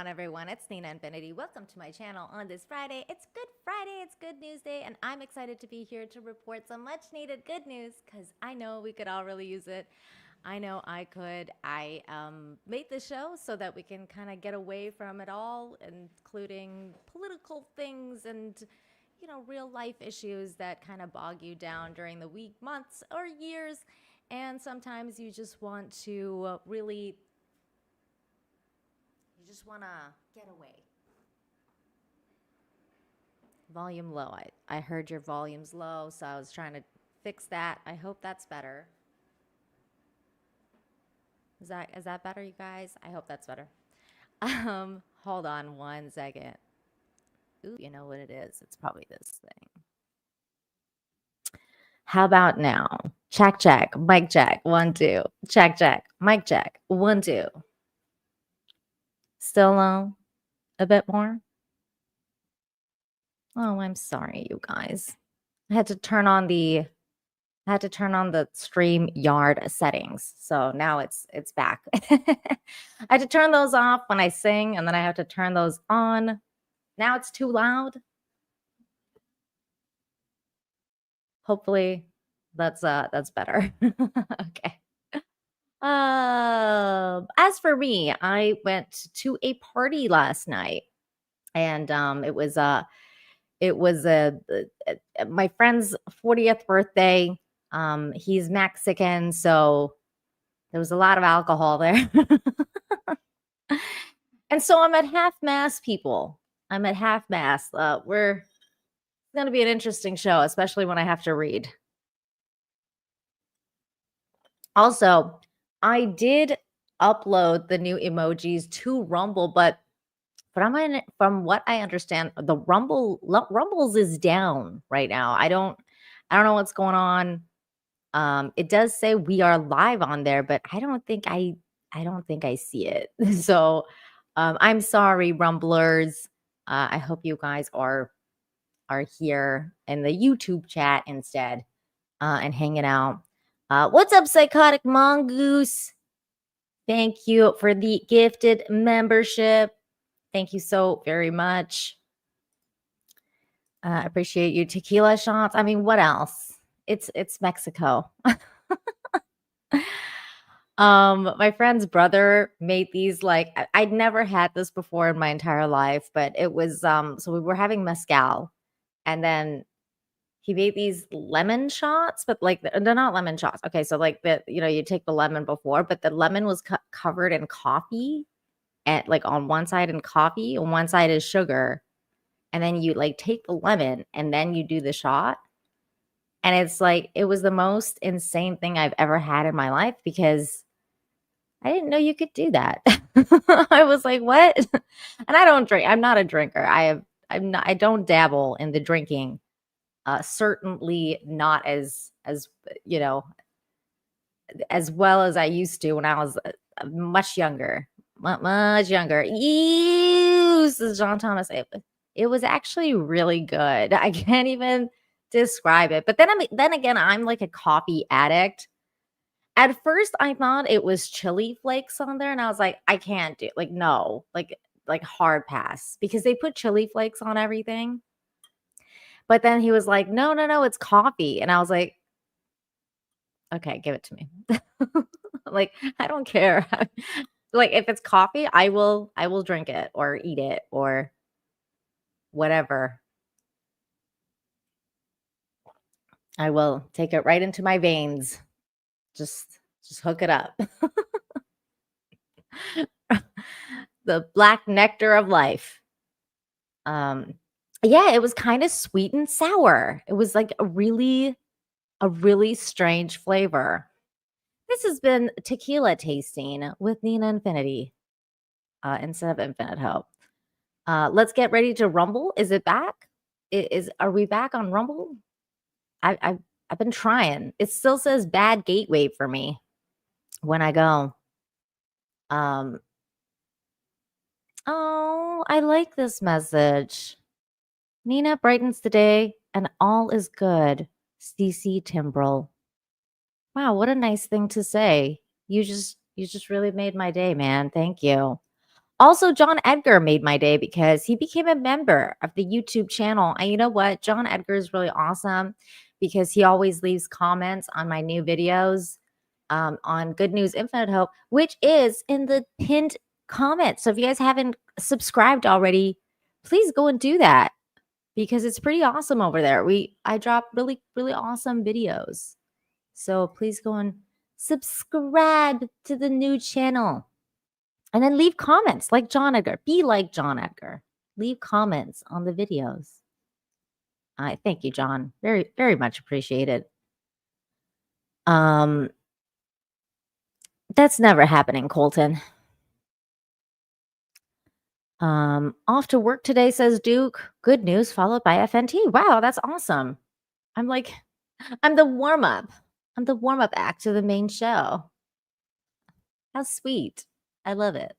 on, everyone? It's Nina Infinity. Welcome to my channel on this Friday. It's Good Friday. It's Good News Day, and I'm excited to be here to report some much needed good news because I know we could all really use it. I know I could. I made the show so that we can kind of get away from it all, including political things and real life issues that kind of bog you down during the week, months, or years. And sometimes you just want to you just want to get away. Volume low. I heard your volume's low, so I was trying to fix that. I hope that's better. Is that better, you guys? I hope that's better. Hold on one second. Ooh, you know what it is? It's probably this thing. How about now? Check, check, mic check, 1, 2. Check, check, mic check, 1, 2. Still low? A bit more? Oh, I'm sorry, you guys. I had to turn on the StreamYard settings. So now it's back. I had to turn those off when I sing, and then I have to turn those on. Now it's too loud. Hopefully that's better. Okay. As for me, I went to a party last night, and it was my friend's 40th birthday. He's Mexican, so there was a lot of alcohol there. And so I'm at half mass, people. I'm at half mass. It's going to be an interesting show, especially when I have to read. Also, I did upload the new emojis to Rumble, but from what I understand, the Rumbles is down right now. I don't know what's going on. It does say we are live on there, but I don't think I see it. So I'm sorry, Rumblers. I hope you guys are here in the YouTube chat instead and hanging out. What's up, Psychotic Mongoose? Thank you for the gifted membership. Thank you so very much. I appreciate you. Tequila shots. I mean, what else? It's Mexico. My friend's brother made these, like, I'd never had this before in my entire life, but it was so we were having mezcal, and then he made these lemon shots, but like they're not lemon shots. Okay, so like you take the lemon before, but the lemon was covered in coffee, and like on one side in coffee, on one side is sugar, and then you like take the lemon and then you do the shot. And it's like, it was the most insane thing I've ever had in my life because I didn't know you could do that. I was like, what? And I don't drink. I'm not a drinker. I don't dabble in the drinking. Certainly not as as well as I used to when I was much younger. Much younger. Ew, this is John Thomas. It was actually really good. I can't even describe it. But then again, I'm like a coffee addict. At first, I thought it was chili flakes on there, and I was like, I can't do like no, like hard pass because they put chili flakes on everything. But then he was like, no, no, no, it's coffee, and I was like, okay, give it to me. Like, I don't care. Like, if it's coffee, I will drink it or eat it or whatever. I will take it right into my veins. Just hook it up. The black nectar of life. Yeah, it was kind of sweet and sour. It was like a really strange flavor. This has been tequila tasting with Nina Infinity instead of Infinite Hope. Let's get ready to rumble. Is it back? Are we back on Rumble? I've been trying. It still says bad gateway for me when I go. Oh, I like this message. Nina brightens the day and all is good. CC Timbrel. Wow, what a nice thing to say. You just really made my day, man. Thank you. Also, John Edgar made my day because he became a member of the YouTube channel. And you know what? John Edgar is really awesome because he always leaves comments on my new videos on Good News Infinite Hope, which is in the pinned comment. So if you guys haven't subscribed already, please go and do that because it's pretty awesome over there. I drop really, really awesome videos. So please go and subscribe to the new channel. And then leave comments like John Edgar. Be like John Edgar. Leave comments on the videos. Thank you, John. Very, very much appreciated. That's never happening, Colton. Off to work today, says Duke. Good news followed by FNT. Wow, that's awesome. I'm the warm-up. I'm the warm-up act to the main show. How sweet. I love it.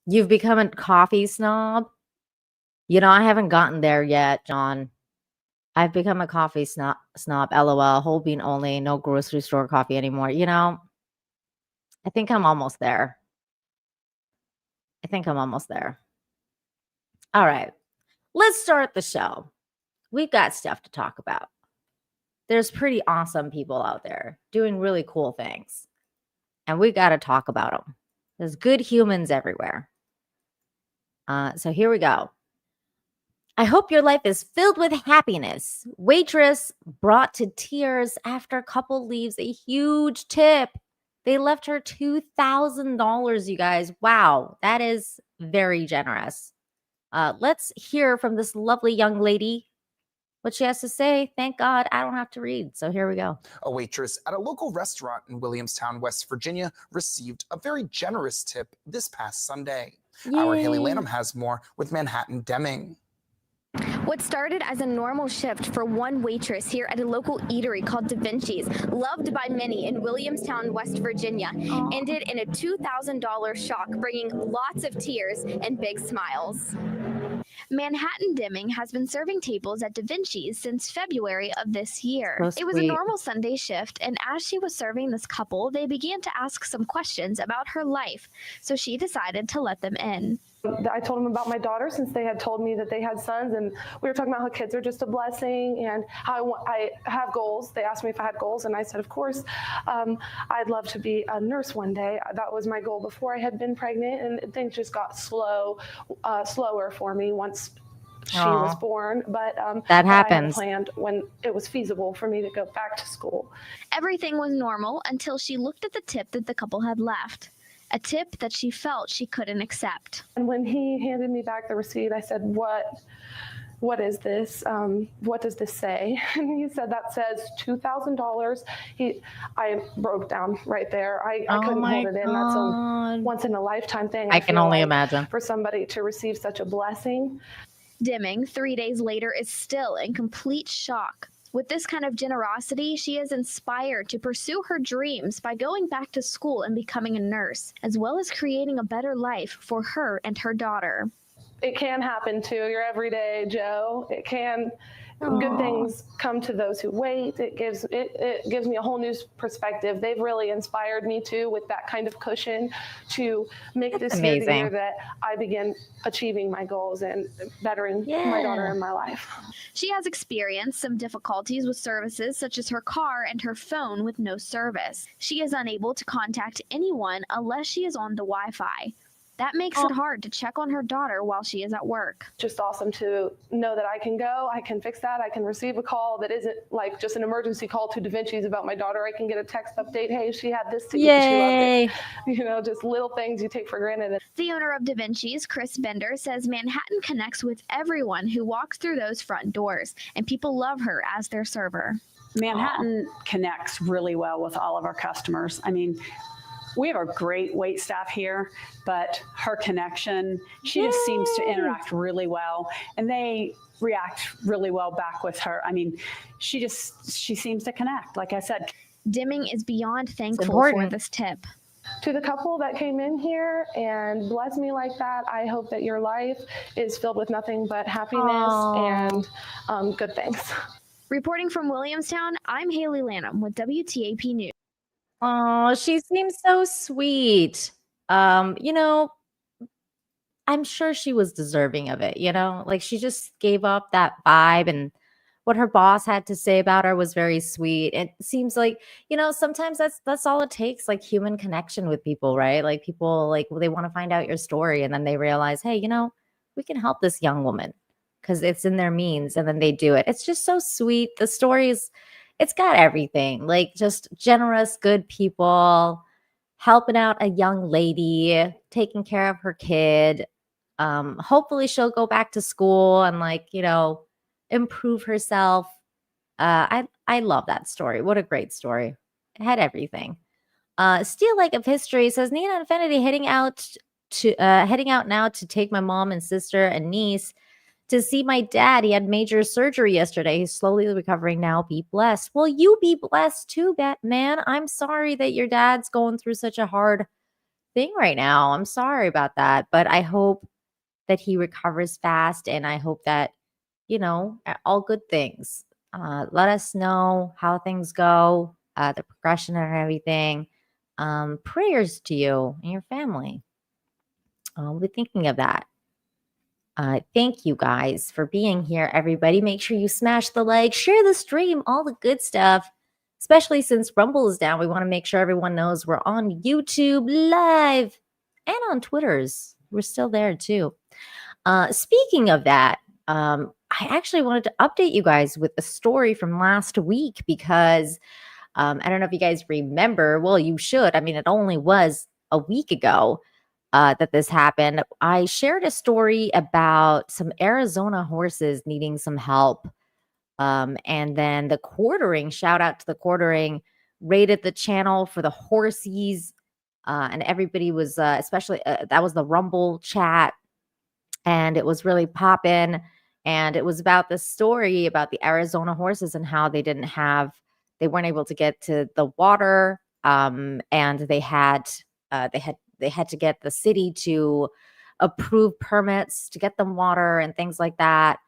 You've become a coffee snob. You know, I haven't gotten there yet, John. I've become a coffee snob, LOL, whole bean only, no grocery store coffee anymore. You know, I think I'm almost there. All right, let's start the show. We've got stuff to talk about. There's pretty awesome people out there doing really cool things, and we got to talk about them. There's good humans everywhere. So here we go. I hope your life is filled with happiness. Waitress brought to tears after couple leaves a huge tip. They left her $2,000, you guys. Wow, that is very generous. Let's hear from this lovely young lady what she has to say. Thank God I don't have to read. So here we go. A waitress at a local restaurant in Williamstown, West Virginia, received a very generous tip this past Sunday. Yay. Our Haley Lanham has more with Manhattan Deming. What started as a normal shift for one waitress here at a local eatery called Da Vinci's, loved by many in Williamstown, West Virginia, ended in a $2,000 shock, bringing lots of tears and big smiles. Manhattan Deming has been serving tables at Da Vinci's since February of this year. So it was a normal Sunday shift, and as she was serving this couple, they began to ask some questions about her life, so she decided to let them in. I told them about my daughter since they had told me that they had sons, and we were talking about how kids are just a blessing and how I have goals. They asked me if I had goals, and I said, of course, I'd love to be a nurse one day. That was my goal before I had been pregnant, and things just got slower for me once she was born. But that happens. I had planned when it was feasible for me to go back to school. Everything was normal until she looked at the tip that the couple had left. A tip that she felt she couldn't accept. And when he handed me back the receipt, I said, what is this? What does this say? And he said, that says $2,000. I broke down right there. I couldn't hold it in. That's a once in a lifetime thing. I can only imagine. For somebody to receive such a blessing. Deming, 3 days later, is still in complete shock. With this kind of generosity, she is inspired to pursue her dreams by going back to school and becoming a nurse, as well as creating a better life for her and her daughter. It can happen to your everyday Joe. It can. Good things come to those who wait. It gives me a whole new perspective. They've really inspired me too, with that kind of cushion, to make this year the year that I begin achieving my goals and bettering my daughter in my life. She has experienced some difficulties with services such as her car and her phone with no service. She is unable to contact anyone unless she is on the Wi-Fi. That makes it hard to check on her daughter while she is at work. Just awesome to know that I can go, I can fix that, I can receive a call that isn't like just an emergency call to Da Vinci's about my daughter. I can get a text update, hey, she had this to eat, she loved it. You know, just little things you take for granted. The owner of Da Vinci's, Chris Bender, says Manhattan connects with everyone who walks through those front doors, and people love her as their server. Manhattan connects really well with all of our customers. I mean, we have a great wait staff here, but her connection, she just seems to interact really well, and they react really well back with her. I mean, she seems to connect, like I said. Deming is beyond thankful for this tip. To the couple that came in here and blessed me like that, I hope that your life is filled with nothing but happiness and good things. Reporting from Williamstown, I'm Haley Lanham with WTAP News. Oh, she seems so sweet. You know, I'm sure she was deserving of it, you know? Like, she just gave up that vibe, and what her boss had to say about her was very sweet. It seems like, sometimes that's all it takes, like, human connection with people, right? Like, people, like, they wanna find out your story, and then they realize, "Hey, we can help this young woman because it's in their means," and then they do it. It's just so sweet. The stories, it's got everything, like, just generous, good people, helping out a young lady, taking care of her kid. Hopefully she'll go back to school and, like, improve herself. I love that story. What a great story. It had everything. Steel Lake of History says Nina Infinity heading out now to take my mom and sister and niece to see my dad. He had major surgery yesterday. He's slowly recovering now. Be blessed. Well, you be blessed too, Batman. I'm sorry that your dad's going through such a hard thing right now. I'm sorry about that, but I hope that he recovers fast, and I hope that, all good things. Let us know how things go, the progression and everything. Prayers to you and your family. We'll be thinking of that. Thank you guys for being here, everybody. Make sure you smash the like, share the stream, all the good stuff. Especially since Rumble is down, we want to make sure everyone knows we're on YouTube Live and on Twitters. We're still there too. Speaking of that, I actually wanted to update you guys with a story from last week because I don't know if you guys remember. Well, you should. I mean, it only was a week ago that this happened. I shared a story about some Arizona horses needing some help. And then the quartering, shout out to the quartering, rated the channel for the horsies. And everybody was, especially, that was the Rumble chat. And it was really popping. And it was about this story about the Arizona horses and how they weren't able to get to the water. And they had to get the city to approve permits to get them water and things like that.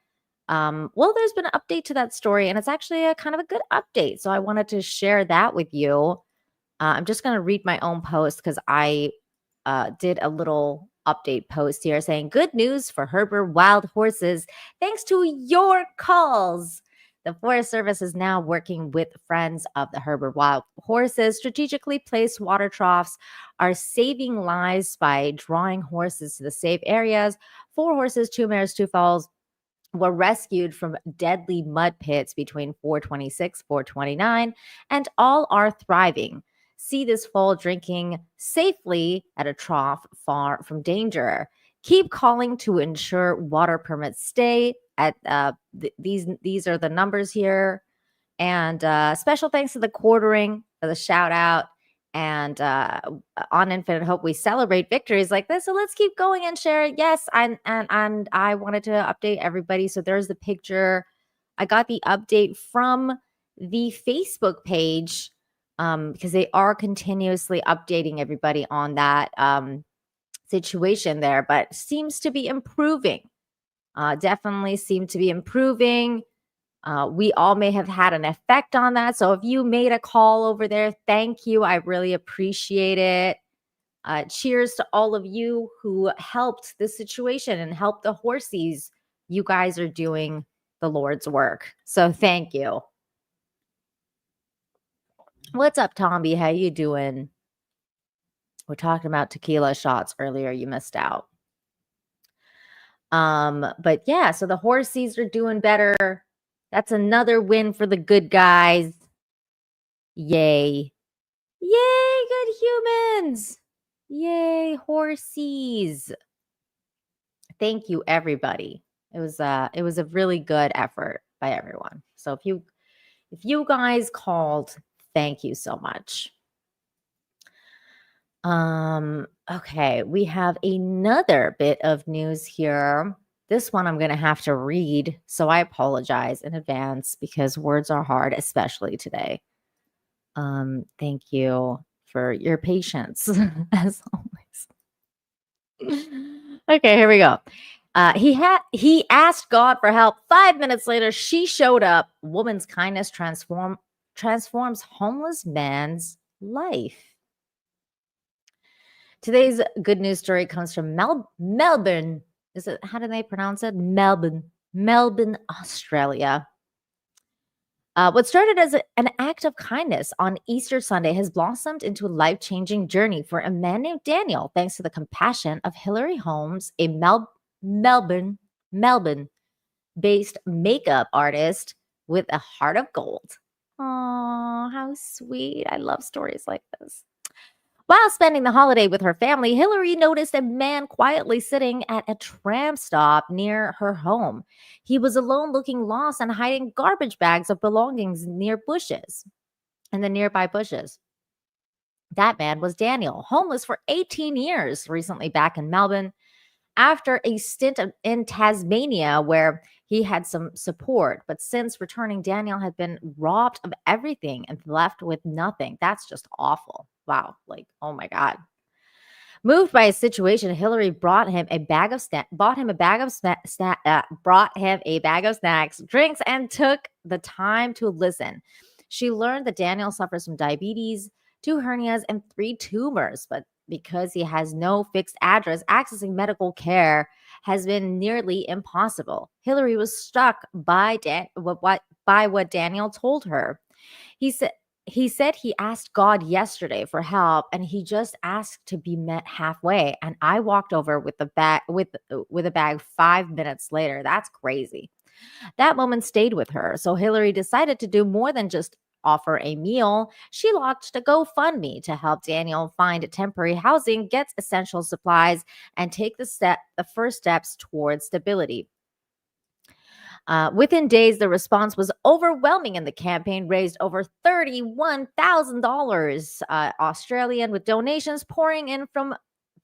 Well, there's been an update to that story, and it's actually a kind of a good update. So I wanted to share that with you. I'm just going to read my own post because I did a little update post here saying good news for Herbert wild horses. Thanks to your calls, the Forest Service is now working with friends of the Herbert wild horses. Strategically placed water troughs are saving lives by drawing horses to the safe areas. 4 horses, 2 mares, 2 foals were rescued from deadly mud pits between 426, 429, and all are thriving. See this foal drinking safely at a trough far from danger. Keep calling to ensure water permits stay at these are the numbers here. And special thanks to the quartering for the shout out. And on Infinite Hope, we celebrate victories like this. So let's keep going and share it. Yes, and I wanted to update everybody. So there's the picture. I got the update from the Facebook page because they are continuously updating everybody on that situation there, but seems to be improving. Definitely seem to be improving. We all may have had an effect on that. So if you made a call over there, thank you. I really appreciate it. Cheers to all of you who helped this situation and helped the horsies. You guys are doing the Lord's work. So thank you. What's up, Tomby? How you doing? We're talking about tequila shots earlier. You missed out. But yeah, so the horsies are doing better. That's another win for the good guys. Yay. Yay, good humans. Yay, horsies. Thank you, everybody. It was a really good effort by everyone. So if you guys called, thank you so much. Okay, we have another bit of news here. This one I'm going to have to read, so I apologize in advance because words are hard, especially today. Thank you for your patience, as always. Okay, here we go. He asked God for help. 5 minutes later, she showed up. Woman's kindness transforms homeless man's life. Today's good news story comes from Melbourne. How do they pronounce it? Melbourne, Australia. What started as an act of kindness on Easter Sunday has blossomed into a life-changing journey for a man named Daniel, thanks to the compassion of Hilary Holmes, a Melbourne-based makeup artist with a heart of gold. Oh, how sweet. I love stories like this. While spending the holiday with her family, Hillary noticed a man quietly sitting at a tram stop near her home. He was alone, looking lost and hiding garbage bags of belongings near bushes, in the nearby bushes. That man was Daniel, homeless for 18 years, recently back in Melbourne, after a stint in Tasmania where he had some support. But since returning, Daniel had been robbed of everything and left with nothing. That's just awful. Wow. Like, oh my God. Moved by his situation, Hillary brought him a bag of snacks, drinks, and took the time to listen. She learned that Daniel suffers from diabetes, 2 hernias, and 3 tumors, but because he has no fixed address, accessing medical care has been nearly impossible. Hillary was struck by what Daniel told her. He said he asked God yesterday for help, and he just asked to be met halfway. And I walked over with a bag 5 minutes later. That's crazy. That moment stayed with her. So Hillary decided to do more than just offer a meal. She launched a GoFundMe to help Daniel find temporary housing, get essential supplies, and take the first steps towards stability. Within days, the response was overwhelming, and the campaign raised over $31,000 Australian, with donations pouring in from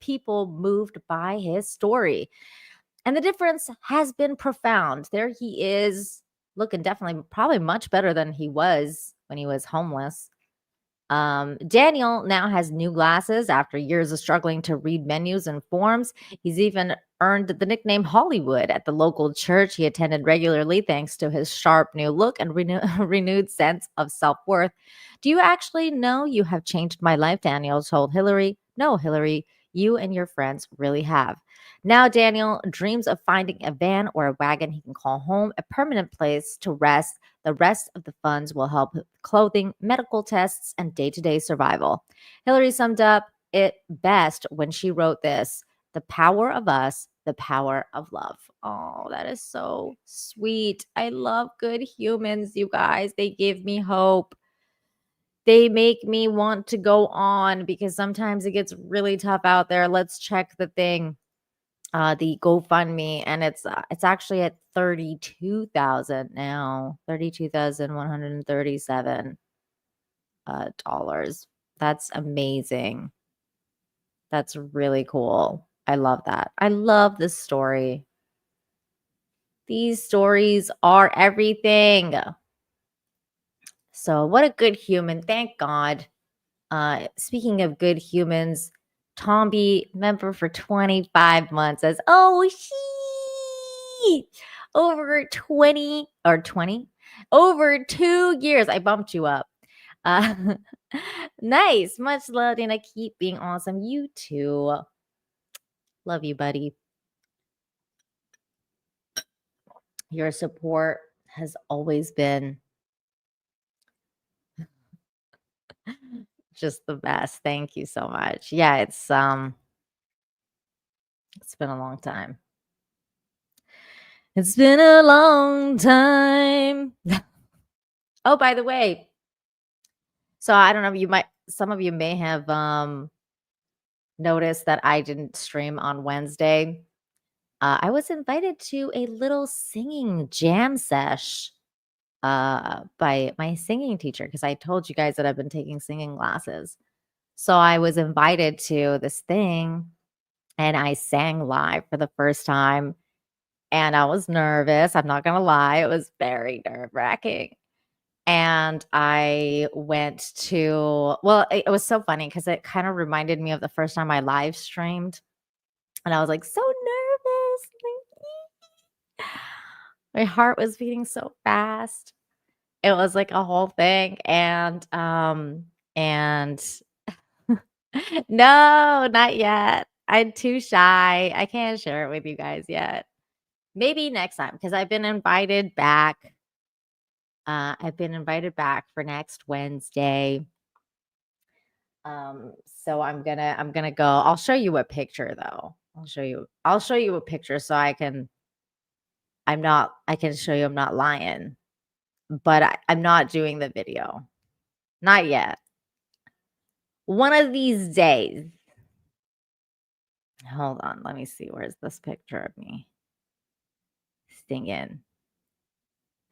people moved by his story. And the difference has been profound. There he is, looking definitely probably much better than he was when he was homeless. Daniel now has new glasses after years of struggling to read menus and forms. He's even earned the nickname Hollywood at the local church he attended regularly, thanks to his sharp new look and renewed sense of self-worth. Do you actually know you have changed my life? Daniel told Hillary. No, Hillary, you and your friends really have. Now Daniel dreams of finding a van or a wagon he can call home, a permanent place to rest. The rest of the funds will help with clothing, medical tests, and day-to-day survival. Hillary summed up it best when she wrote this: the power of us, the power of love. Oh, that is so sweet. I love good humans, you guys. They give me hope. They make me want to go on because sometimes it gets really tough out there. Let's check the thing. The GoFundMe, and it's actually at 32,000 now, 32,137 dollars. That's amazing. That's really cool. I love that. I love this story. These stories are everything. So what a good human. Thank God. Speaking of good humans, Tomby, member for 25 months, says, oh, she over 20 over 2 years. I bumped you up. Nice. Much love, and I keep being awesome. You too. Love you, buddy. Your support has always been just the best. Thank you so much. Yeah, it's been a long time. It's been a long time. Oh, by the way, so I don't know, some of you may have noticed that I didn't stream on Wednesday. I was invited to a little singing jam sesh by my singing teacher, because I told you guys that I've been taking singing classes. So I was invited to this thing, and I sang live for the first time, and I was nervous. I'm not going to lie. It was very nerve-wracking. And I went to, well, it was so funny because it kind of reminded me of the first time I live streamed. And I was like so nervous. My heart was beating so fast. It was like a whole thing. And And no, not yet. I'm too shy. I can't share it with you guys yet. Maybe next time, because I've been invited back. I've been invited back for next Wednesday. So I'm gonna go. I'll show you a picture though. I'll show you a picture so I can show you I'm not lying. But I'm not doing the video. Not yet. One of these days. Hold on. Let me see. Where's this picture of me singing?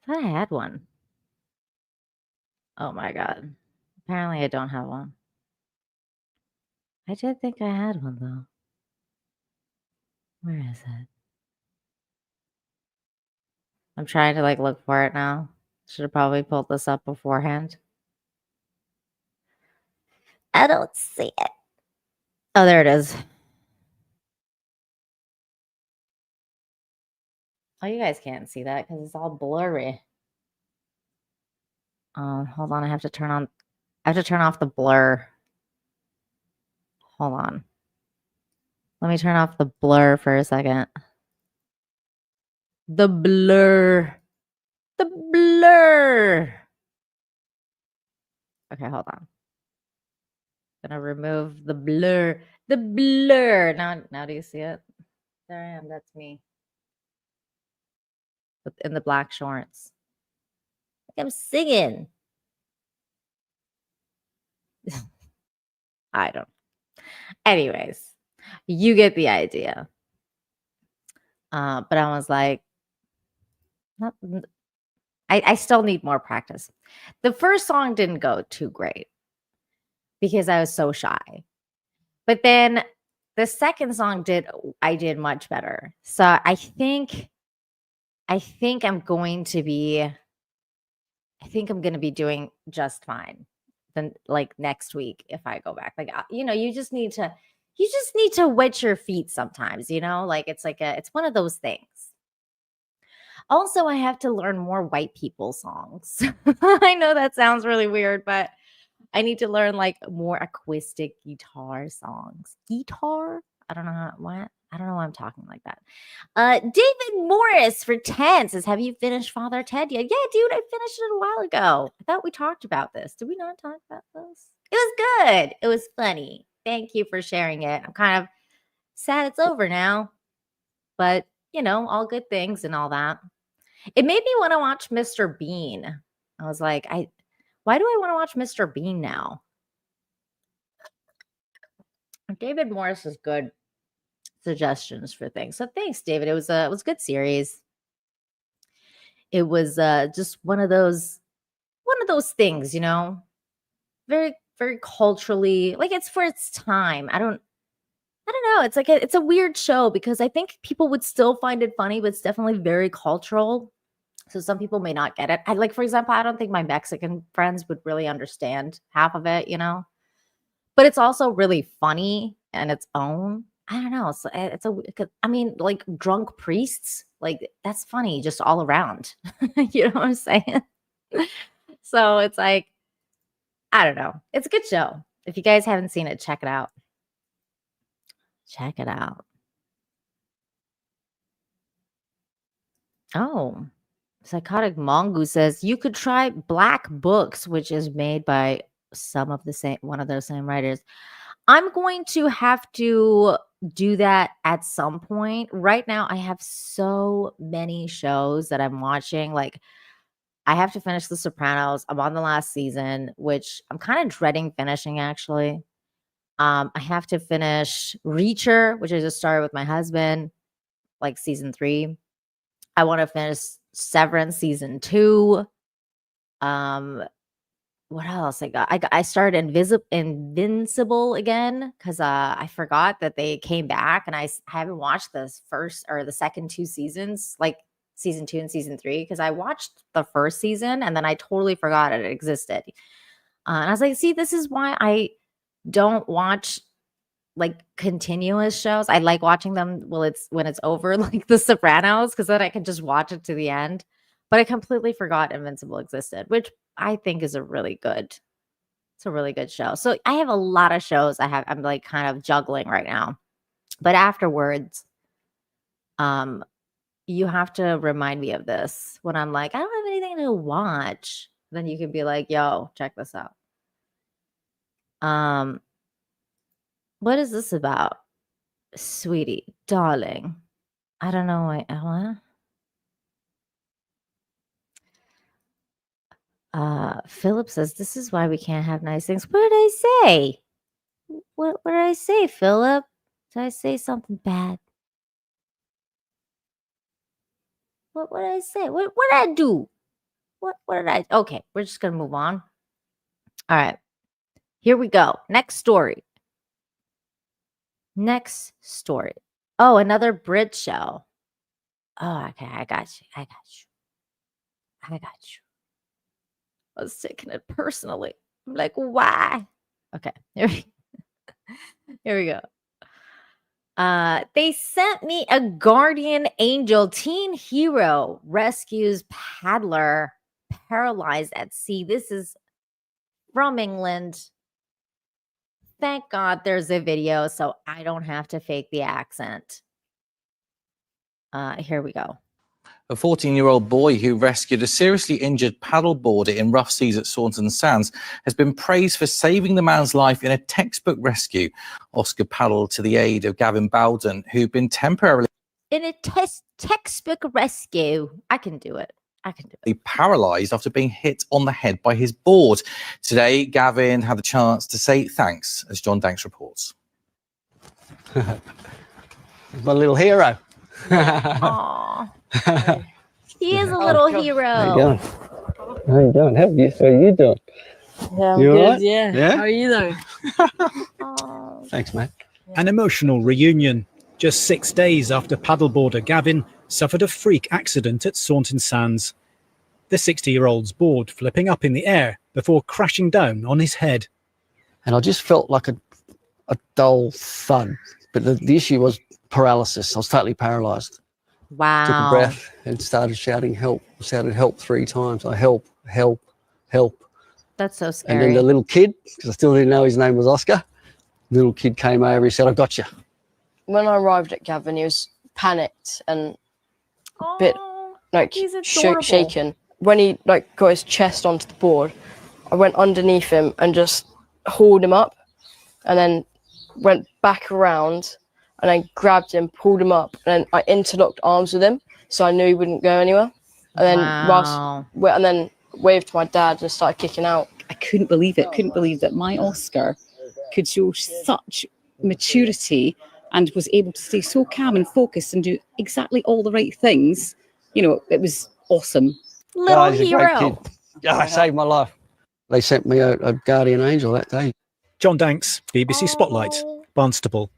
I thought I had one. Oh my God. Apparently I don't have one. I did think I had one though. Where is it? I'm trying to like look for it now. Should have probably pulled this up beforehand. I don't see it. Oh, there it is. Oh, you guys can't see that because it's all blurry. Hold on. I have to turn off the blur. Hold on. Let me turn off the blur for a second. The blur. The blur. Okay, hold on. Gonna remove the blur. The blur. Now do you see it? There I am. That's me. In the black shorts. Like I'm singing. I don't. Anyways, you get the idea. But I was like, I still need more practice. The first song didn't go too great because I was so shy. But then the second song I did much better. So I think I'm going to be doing just fine then like next week if I go back. Like you just need to wet your feet sometimes, like it's one of those things. Also, I have to learn more white people songs. I know that sounds really weird, but I need to learn like more acoustic guitar songs. Guitar? I don't know why I'm talking like that. David Morris for 10 says, have you finished Father Ted yet? Yeah, dude, I finished it a while ago. I thought we talked about this. Did we not talk about this? It was good. It was funny. Thank you for sharing it. I'm kind of sad it's over now, but all good things and all that. It made me want to watch Mr. Bean. I was like, why do I want to watch Mr. Bean now? David Morris is good suggestions for things. So thanks, David. It was a good series. It was just one of those things, very, very culturally, like it's for its time. I don't know. It's like it's a weird show because I think people would still find it funny, but it's definitely very cultural. So some people may not get it. For example, I don't think my Mexican friends would really understand half of it, but it's also really funny in its own. I don't know. Like drunk priests, like that's funny just all around. You know what I'm saying? So it's like, I don't know. It's a good show. If you guys haven't seen it, check it out. Check it out. Oh, Psychotic Mongoose says you could try Black Books, which is made by one of those same writers. I'm going to have to do that at some point. Right now, I have so many shows that I'm watching. Like, I have to finish The Sopranos. I'm on the last season, which I'm kind of dreading finishing, actually. I have to finish Reacher, which I just started with my husband, like season 3. I want to finish Severance season 2. What else I got? I started Invincible again because I forgot that they came back, and I haven't watched the first or the second 2 seasons, like season 2 and season 3, because I watched the first season and then I totally forgot it existed. And I was like, see, this is why I don't watch like continuous shows. I like watching them when it's over, like The Sopranos, because then I can just watch it to the end. But I completely forgot Invincible existed, which I think is a really good It's a really good show. So I have a lot of shows I'm like kind of juggling right now. But afterwards, you have to remind me of this when I'm like, I don't have anything to watch. Then you can be like, yo, check this out. What is this about? Sweetie, darling. I don't know what. Philip says, this is why we can't have nice things. What did I say? What did I say, Philip? Did I say something bad? What did I say? What did I do? What did I? Okay, we're just gonna move on. All right, here we go. Next story. Oh, another Brit show. Oh, okay, I got you. I was taking it personally. I'm like, why? Okay, here we go. They sent me a guardian angel. Teen hero rescues paddler paralyzed at sea. This is from England. Thank God there's a video, so I don't have to fake the accent. Here we go. A 14-year-old boy who rescued a seriously injured paddleboarder in rough seas at Saunton Sands has been praised for saving the man's life in a textbook rescue. Oscar paddled to the aid of Gavin Bowden, who'd been temporarily In a textbook rescue. I can do it. paralyzed after being hit on the head by his board. Today, Gavin had the chance to say thanks, as John Danks reports. My little hero. Aww. He is a little hero. How you doing? How are you doing? Yeah, I'm You good. alright? Yeah. Yeah? How are you though? Aww. Thanks, mate. An emotional reunion. Just 6 days after paddleboarder Gavin suffered a freak accident at Saunton Sands. The 60-year-old's board flipping up in the air before crashing down on his head. And I just felt like a dull thud. But the issue was paralysis. I was totally paralyzed. Wow. Took a breath and started shouting help. I shouted help 3 times. I help. That's so And scary. then the little kid, because I still didn't know his name was Oscar, little kid came over, he said, I got you. When I arrived at Gavin, he was panicked and a bit like he's adorable. shaken. When he like got his chest onto the board, I went underneath him and just hauled him up, and then went back around and then grabbed him, pulled him up, and then I interlocked arms with him so I knew he wouldn't go anywhere. And then and then waved to my dad and started kicking out. I couldn't believe it. Couldn't believe that my Oscar could show such maturity and was able to stay so calm and focused and do exactly all the right things. You know, it was awesome. Little He's a great hero. kid. Yeah, saved my life. They sent me a guardian angel that day. John Danks, BBC Spotlight, Barnstaple.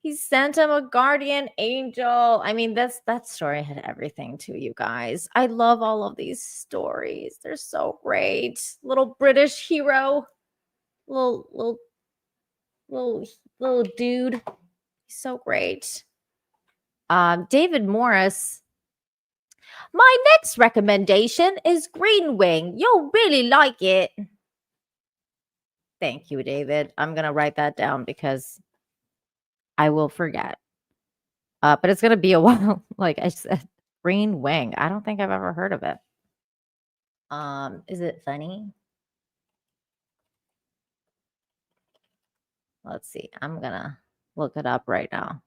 He sent him a guardian angel. I mean, that story had everything to you guys. I love all of these stories. They're so great. Little British hero. Little dude. He's so great. David Morris. My next recommendation is Green Wing. You'll really like it. Thank you, David. I'm going to write that down because I will forget. But it's going to be a while. Like I said, Green Wing. I don't think I've ever heard of it. Is it funny? Let's see. I'm going to look it up right now.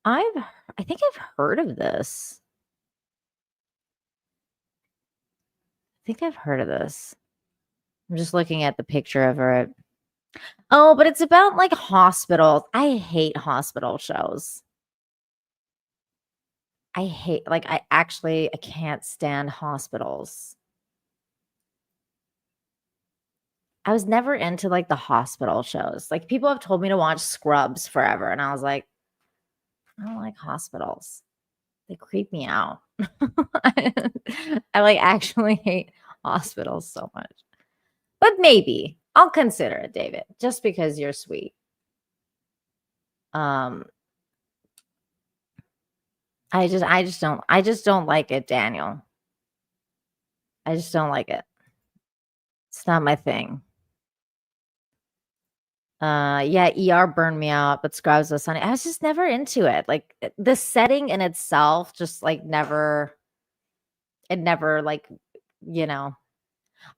I think I've heard of this. I'm just looking at the picture of her. Oh, but it's about like hospitals. I hate hospital shows. I can't stand hospitals. I was never into like the hospital shows. Like people have told me to watch Scrubs forever. And I was like, I don't like hospitals. They creep me out. I like actually hate hospitals so much. But maybe I'll consider it, David, just because you're sweet. I just don't like it, Daniel. I just don't like it. It's not my thing. Yeah, ER burned me out, but Scrubs was funny. I was just never into it. Like the setting in itself, just like never. It never like, you know.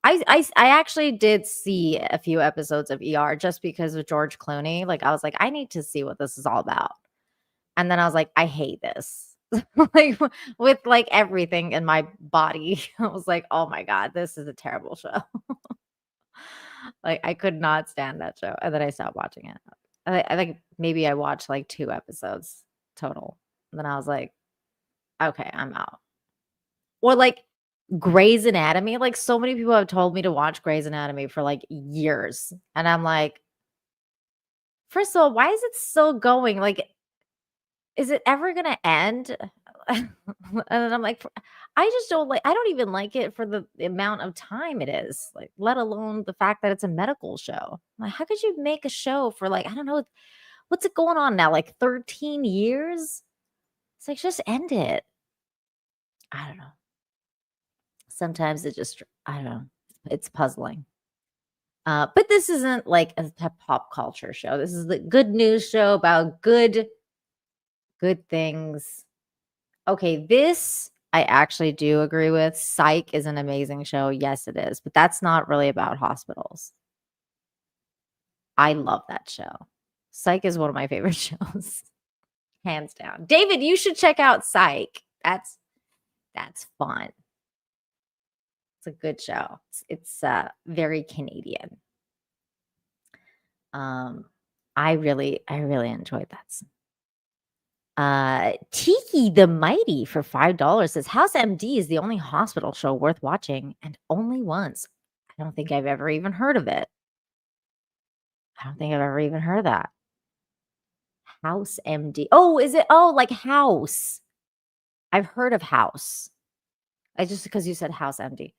I actually did see a few episodes of ER just because of George Clooney. Like I was like, I need to see what this is all about. And then I was like, I hate this. Like with like everything in my body. I was like, oh my God, this is a terrible show. Like I could not stand that show. And then I stopped watching it. I think maybe I watched like 2 episodes total. And then I was like, okay, I'm out. Or like Grey's Anatomy. Like so many people have told me to watch Grey's Anatomy for like years. And I'm like, first of all, why is it still going? Like, is it ever gonna end? And then I'm like, I just don't like, I don't even like it for the amount of time it is, like, let alone the fact that it's a medical show. Like, how could you make a show for like, I don't know, what's it going on now? Like 13 years? It's like, just end it. I don't know. Sometimes it just, I don't know. It's puzzling. But this isn't like a pop culture show. This is the good news show about good things. Okay, this I actually do agree with. Psych is an amazing show. Yes, it is. But that's not really about hospitals. I love that show. Psych is one of my favorite shows. Hands down. David, you should check out Psych. That's fun. It's a good show. It's very Canadian. I really enjoyed that. Tiki the Mighty for $5 says House MD is the only hospital show worth watching, and only once. I don't think I've ever even heard of it. I don't think I've ever even heard of that. House MD. Oh, is it? Oh, like House. I've heard of House. I just because you said House MD.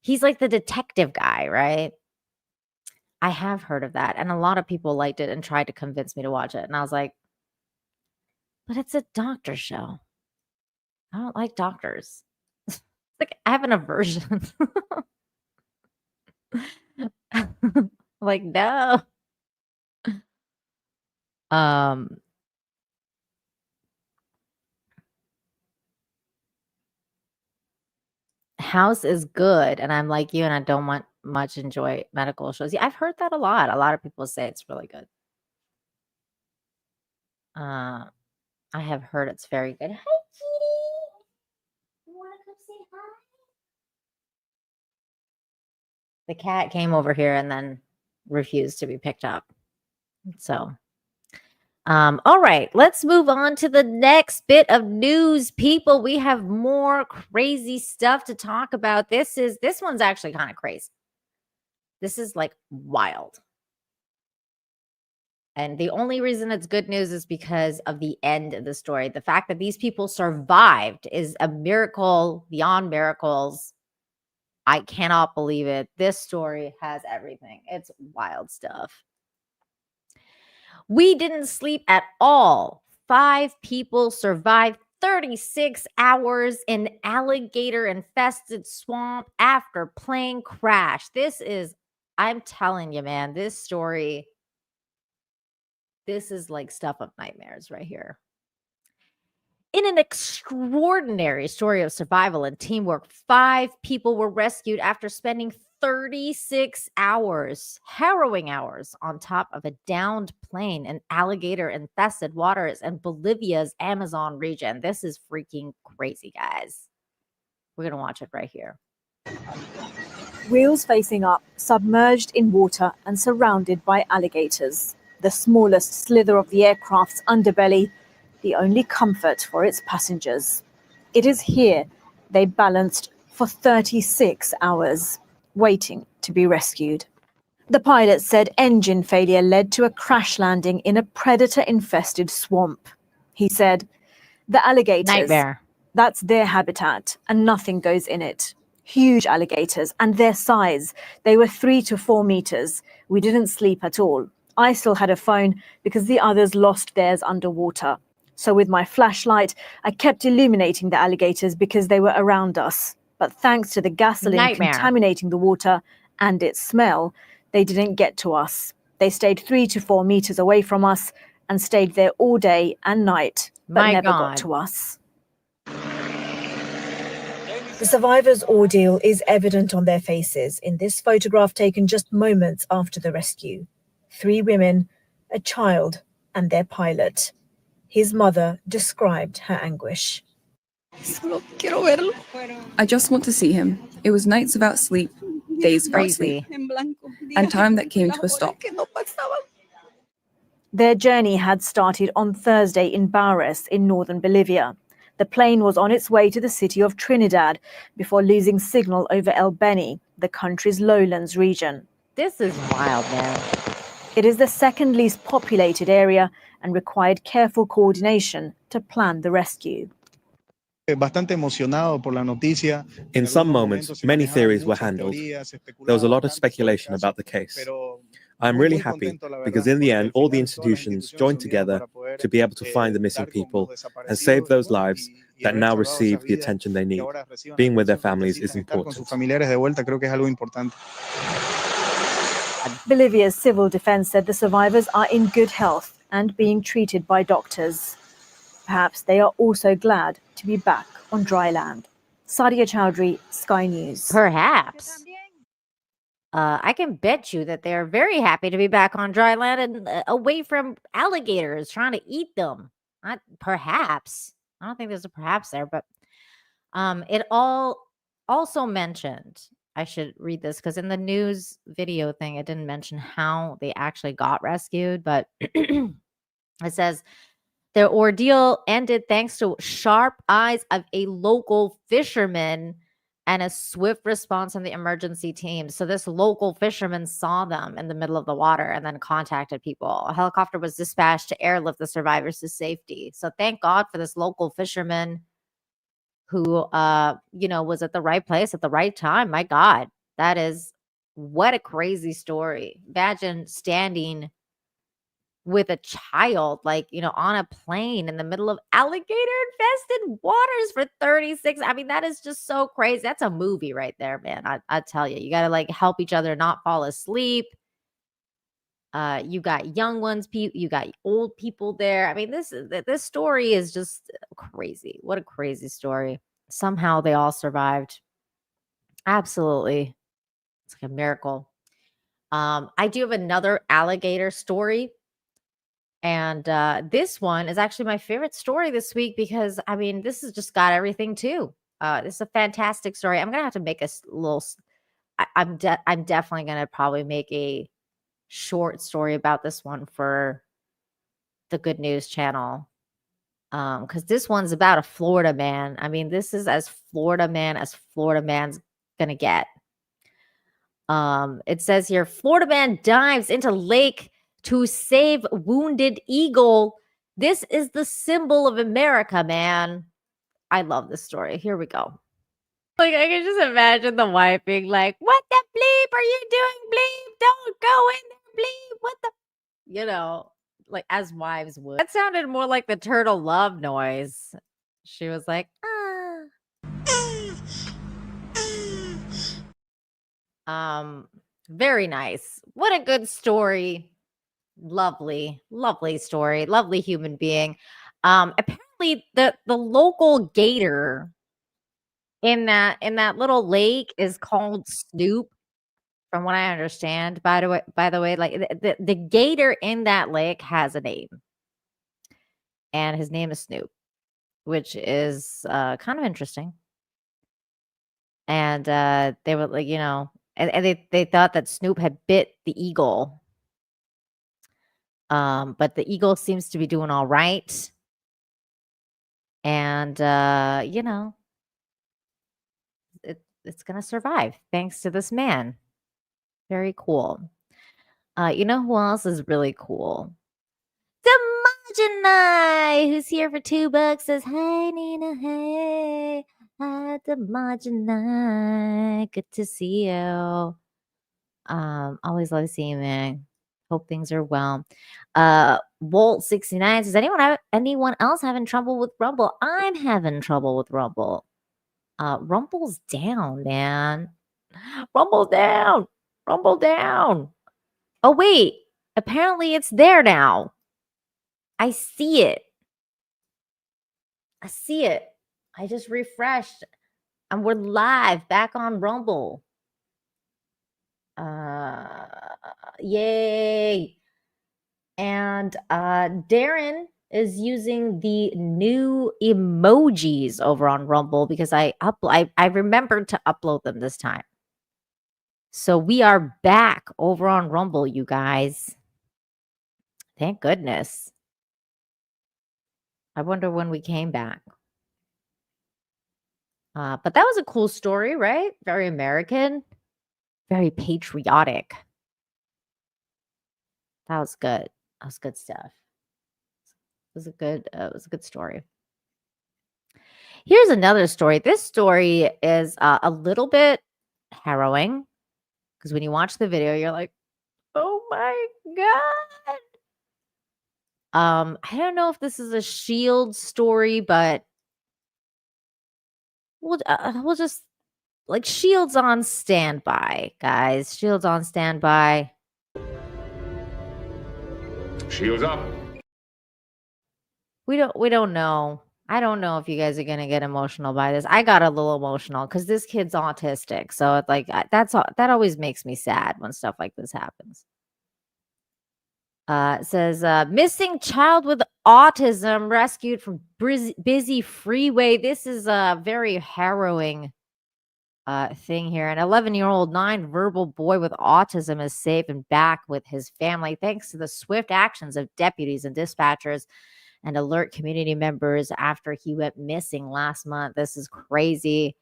He's like the detective guy, right? I have heard of that. And a lot of people liked it and tried to convince me to watch it. And I was like, but it's a doctor show. I don't like doctors. Like I have an aversion. Like, no. House is good, and I'm like you, and I don't want much enjoy medical shows. Yeah, I've heard that a lot. A lot of people say it's really good. I have heard it's very good. Hi, kitty. You want to come say hi? The cat came over here and then refused to be picked up. So, all right, let's move on to the next bit of news, people. We have more crazy stuff to talk about. This one's actually kind of crazy. This is like wild. And the only reason it's good news is because of the end of the story. The fact that these people survived is a miracle beyond miracles. I cannot believe it. This story has everything. It's wild stuff. We didn't sleep at all. 5 people survived 36 hours in alligator-infested swamp after plane crash. I'm telling you, man, this story, this is like stuff of nightmares right here. In an extraordinary story of survival and teamwork, 5 people were rescued after spending 36 hours, harrowing hours, on top of a downed plane in alligator-infested waters in Bolivia's Amazon region. This is freaking crazy, guys. We're going to watch it right here. Wheels facing up, submerged in water and surrounded by alligators. The smallest slither of the aircraft's underbelly, the only comfort for its passengers. It is here they balanced for 36 hours, waiting to be rescued. The pilot said engine failure led to a crash landing in a predator-infested swamp. He said, the alligators, Nightmare. That's their habitat and nothing goes in it. Huge alligators and their size. They were 3 to 4 meters. We didn't sleep at all. I still had a phone because the others lost theirs underwater. So with my flashlight, I kept illuminating the alligators because they were around us. But thanks to the gasoline contaminating the water, and its smell, they didn't get to us. They stayed 3 to 4 meters away from us and stayed there all day and night, but My never God. got to us. The survivors' ordeal is evident on their faces in this photograph taken just moments after the rescue. 3 women, a child, and their pilot. His mother described her anguish. I just want to see him. It was nights without sleep, days without sleep, and time that came to a stop. Their journey had started on Thursday in Baures in northern Bolivia. The plane was on its way to the city of Trinidad before losing signal over El Beni, the country's lowlands region. This is wild, man. It is the second least populated area and required careful coordination to plan the rescue. In some moments, many theories were handled. There was a lot of speculation about the case. I'm really happy because in the end, all the institutions joined together to be able to find the missing people and save those lives that now receive the attention they need. Being with their families is important. Bolivia's civil defense said the survivors are in good health and being treated by doctors. Perhaps they are also glad to be back on dry land. Sadia Chowdhury, Sky News. Perhaps. I can bet you that they're very happy to be back on dry land and away from alligators trying to eat them. Perhaps. I don't think there's a perhaps there, but it all also mentioned, I should read this because in the news video thing, it didn't mention how they actually got rescued, but it says their ordeal ended thanks to sharp eyes of a local fisherman and a swift response from the emergency team. So this local fisherman saw them in the middle of the water and then contacted people. A helicopter was dispatched to airlift the survivors to safety. So thank God for this local fisherman who, was at the right place at the right time. My God, what a crazy story. Imagine standing with a child, on a plane in the middle of alligator-infested waters for 36. I mean, that is just so crazy. That's a movie right there, man. I tell you, you got to help each other not fall asleep. You got young ones, you got old people there. I mean, this story is just crazy. What a crazy story. Somehow they all survived. Absolutely. It's like a miracle. I do have another alligator story. And this one is actually my favorite story this week because, I mean, this has just got everything too. This is a fantastic story. I'm going to have to make a little, I'm definitely going to probably make a short story about this one for the Good News channel. Because this one's about a Florida man. I mean, this is as Florida man's going to get. It says here, Florida man dives into lake to save wounded eagle. This is the symbol of America, man. I love this story. Here we go. I can just imagine the wife being like, what the bleep are you doing, bleep? Don't go in there, bleep. What the, as wives would. That sounded more like the turtle love noise. She was like, very nice. What a good story. Lovely story. Lovely human being. Apparently the local gator in that little lake is called Snoop, from what I understand. By the way, the gator in that lake has a name, and his name is Snoop, which is kind of interesting. And they were and they thought that Snoop had bit the eagle. But the eagle seems to be doing all right. And, it's going to survive thanks to this man. Very cool. You know who else is really cool? Demogenai, who's here for $2, says, hi, Nina, hey. Hi, Demogenai. Good to see you. Always love seeing you, man. Hope things are well. Walt69 says, anyone else having trouble with Rumble? I'm having trouble with Rumble. Rumble's down, man. Rumble's down. Rumble down. Oh, wait. Apparently it's there now. I see it. I see it. I just refreshed. And we're live back on Rumble. Yay. And Darren is using the new emojis over on Rumble because I remembered to upload them this time. So we are back over on Rumble, you guys. Thank goodness. I wonder when we came back. But that was a cool story, right? Very American, very patriotic. That was good. That was good stuff. It was a good story. Here's another story. This story is a little bit harrowing because when you watch the video, you're like, "Oh my god!" I don't know if this is a Shield story, but we'll just like Shield's on standby, guys. Shield's on standby. Shields up. We don't know. I don't know if you guys are gonna get emotional by this. I got a little emotional because this kid's autistic, so it's like that always makes me sad when stuff like this happens. It says missing child with autism rescued from busy freeway. This is a very harrowing thing here. An 11-year-old nonverbal boy with autism is safe and back with his family thanks to the swift actions of deputies and dispatchers and alert community members after he went missing last month. This is crazy.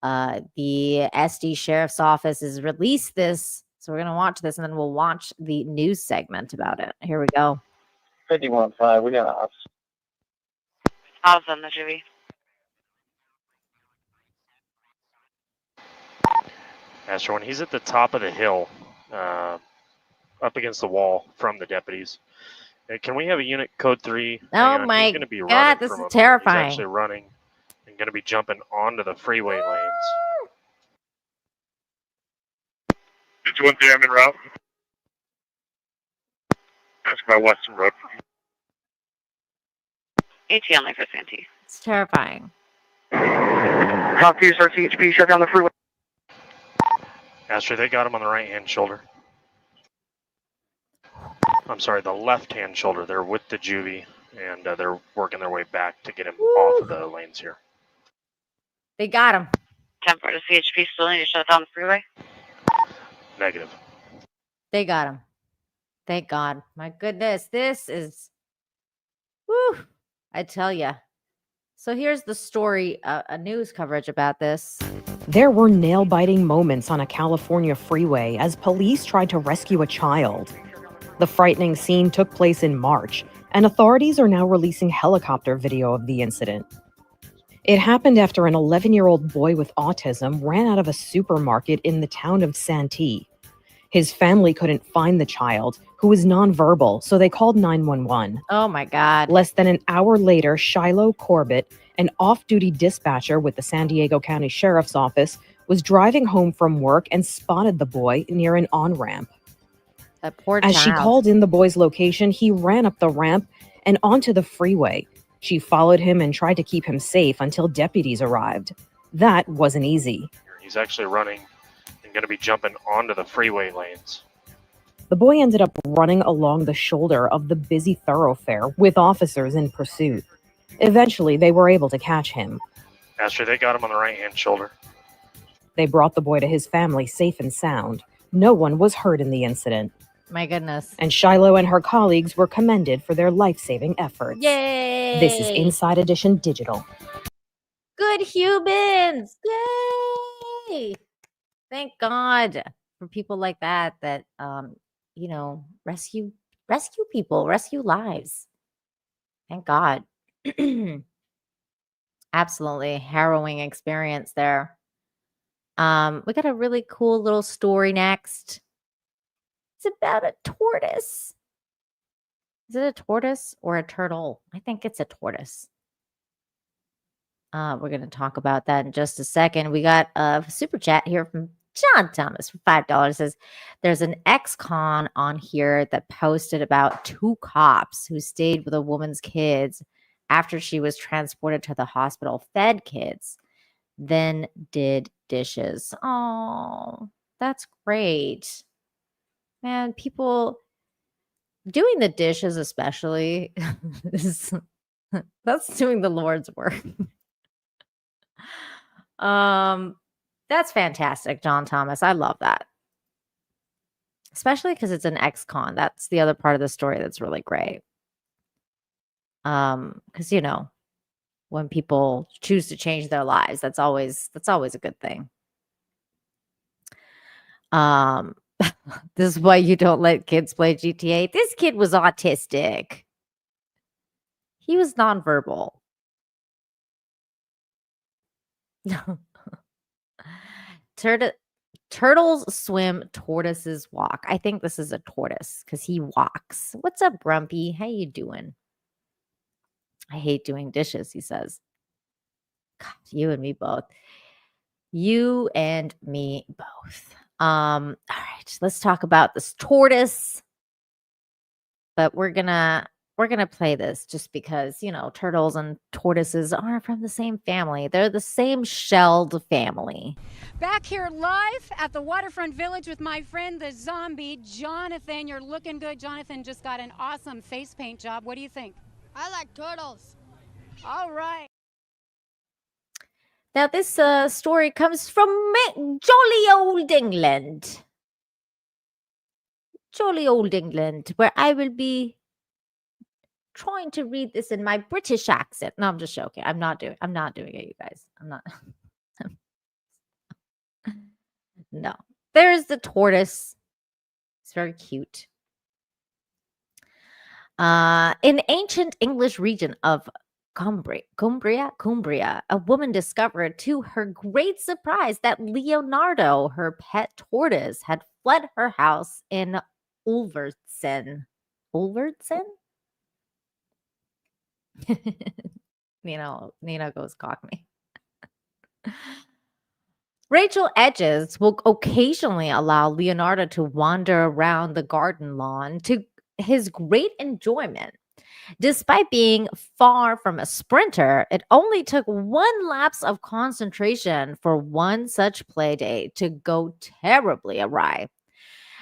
The SD Sheriff's Office has released this. So we're going to watch this and then we'll watch the news segment about it. Here we go. 51.5, we got ops. I was on the jury. Astro, when he's at the top of the hill, up against the wall from the deputies, can we have a unit code 3? Oh my god, this is terrifying. He's actually running and going to be jumping onto the freeway lanes. 213, I'm en route. That's my Western Road. AT only for Santee. It's terrifying. Top 2, start CHP, shut down the freeway. Astro, they got him on the right-hand shoulder. I'm sorry, the left-hand shoulder. They're with the juvie, and they're working their way back to get him off of the lanes here. They got him. 10 for the CHP still need to shut down the freeway. Negative. They got him. Thank God. My goodness, this is, whew, I tell you. So here's the story, a news coverage about this. There were nail-biting moments on a California freeway as police tried to rescue a child. The frightening scene took place in March, and authorities are now releasing helicopter video of the incident. It happened after an 11-year-old boy with autism ran out of a supermarket in the town of Santee. His family couldn't find the child, who was nonverbal, so they called 911. Oh my God. Less than an hour later, Shiloh Corbett, an off-duty dispatcher with the San Diego County Sheriff's Office, was driving home from work and spotted the boy near an on-ramp. That poor As child. she called in the boy's location, he ran up the ramp and onto the freeway. She followed him and tried to keep him safe until deputies arrived. That wasn't easy. He's actually running and going to be jumping onto the freeway lanes. The boy ended up running along the shoulder of the busy thoroughfare with officers in pursuit. Eventually, they were able to catch him. Astro, they got him on the right-hand shoulder. They brought the boy to his family safe and sound. No one was hurt in the incident. My goodness. And Shiloh and her colleagues were commended for their life-saving efforts. Yay! This is Inside Edition Digital. Good humans. Yay! Thank God for people like that, you know, rescue people, rescue lives. Thank God. Absolutely harrowing experience there. We got a really cool little story next. It's about a tortoise. Is it a tortoise or a turtle? I think it's a tortoise. We're going to talk about that in just a second. We got a super chat here from John Thomas for $5 says there's an ex-con on here that posted about 2 cops who stayed with a woman's kids after she was transported to the hospital, fed kids, then did dishes. Oh, that's great. Man, people doing the dishes especially that's doing the Lord's work. That's fantastic, John Thomas. I love that. Especially because it's an ex-con. That's the other part of the story that's really great. Because when people choose to change their lives, that's always a good thing. This is why you don't let kids play GTA. This kid was autistic. He was nonverbal. Turtles swim, tortoises walk. I think this is a tortoise because he walks. What's up, Grumpy? How you doing? I hate doing dishes, he says. God, you and me both. You and me both. All right, let's talk about this tortoise. But we're gonna play this just because, turtles and tortoises are from the same family. They're the same shelled family. Back here live at the Waterfront Village with my friend, the zombie, Jonathan. You're looking good. Jonathan just got an awesome face paint job. What do you think? I like turtles. All right. Now, this story comes from jolly old England. Jolly old England, where I will be trying to read this in my British accent. No, I'm just joking. I'm not doing it, you guys. I'm not. No. There's the tortoise. It's very cute. In ancient English region of Cumbria, a woman discovered to her great surprise that Leonardo, her pet tortoise, had fled her house in Ulverston. Nina goes cockney. Rachel Edges will occasionally allow Leonardo to wander around the garden lawn to his great enjoyment. Despite being far from a sprinter, it only took 1 lapse of concentration for one such play day to go terribly awry.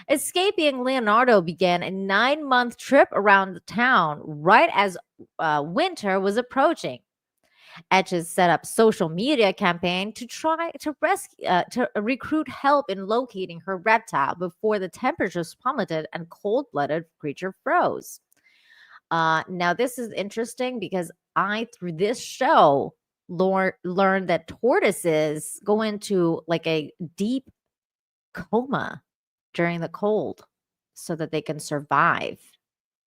Escaping Leonardo began a 9-month trip around the town right as winter was approaching. Etches set up social media campaign to try to recruit help in locating her reptile before the temperatures plummeted and cold-blooded creature froze. Now this is interesting because I, through this show, learned that tortoises go into like a deep coma during the cold so that they can survive,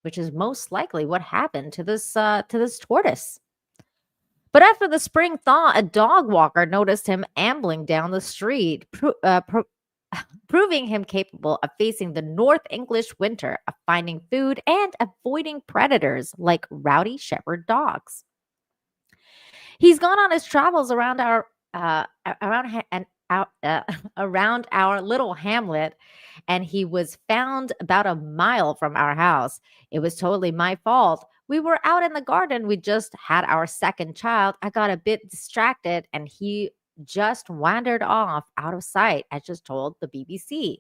which is most likely what happened to this tortoise. But after the spring thaw, a dog walker noticed him ambling down the street, proving him capable of facing the North English winter, of finding food and avoiding predators like rowdy shepherd dogs. He's gone on his travels around our little hamlet, and he was found about a mile from our house. It was totally my fault. We were out in the garden. We just had our second child. I got a bit distracted, and he just wandered off out of sight, I just told the BBC.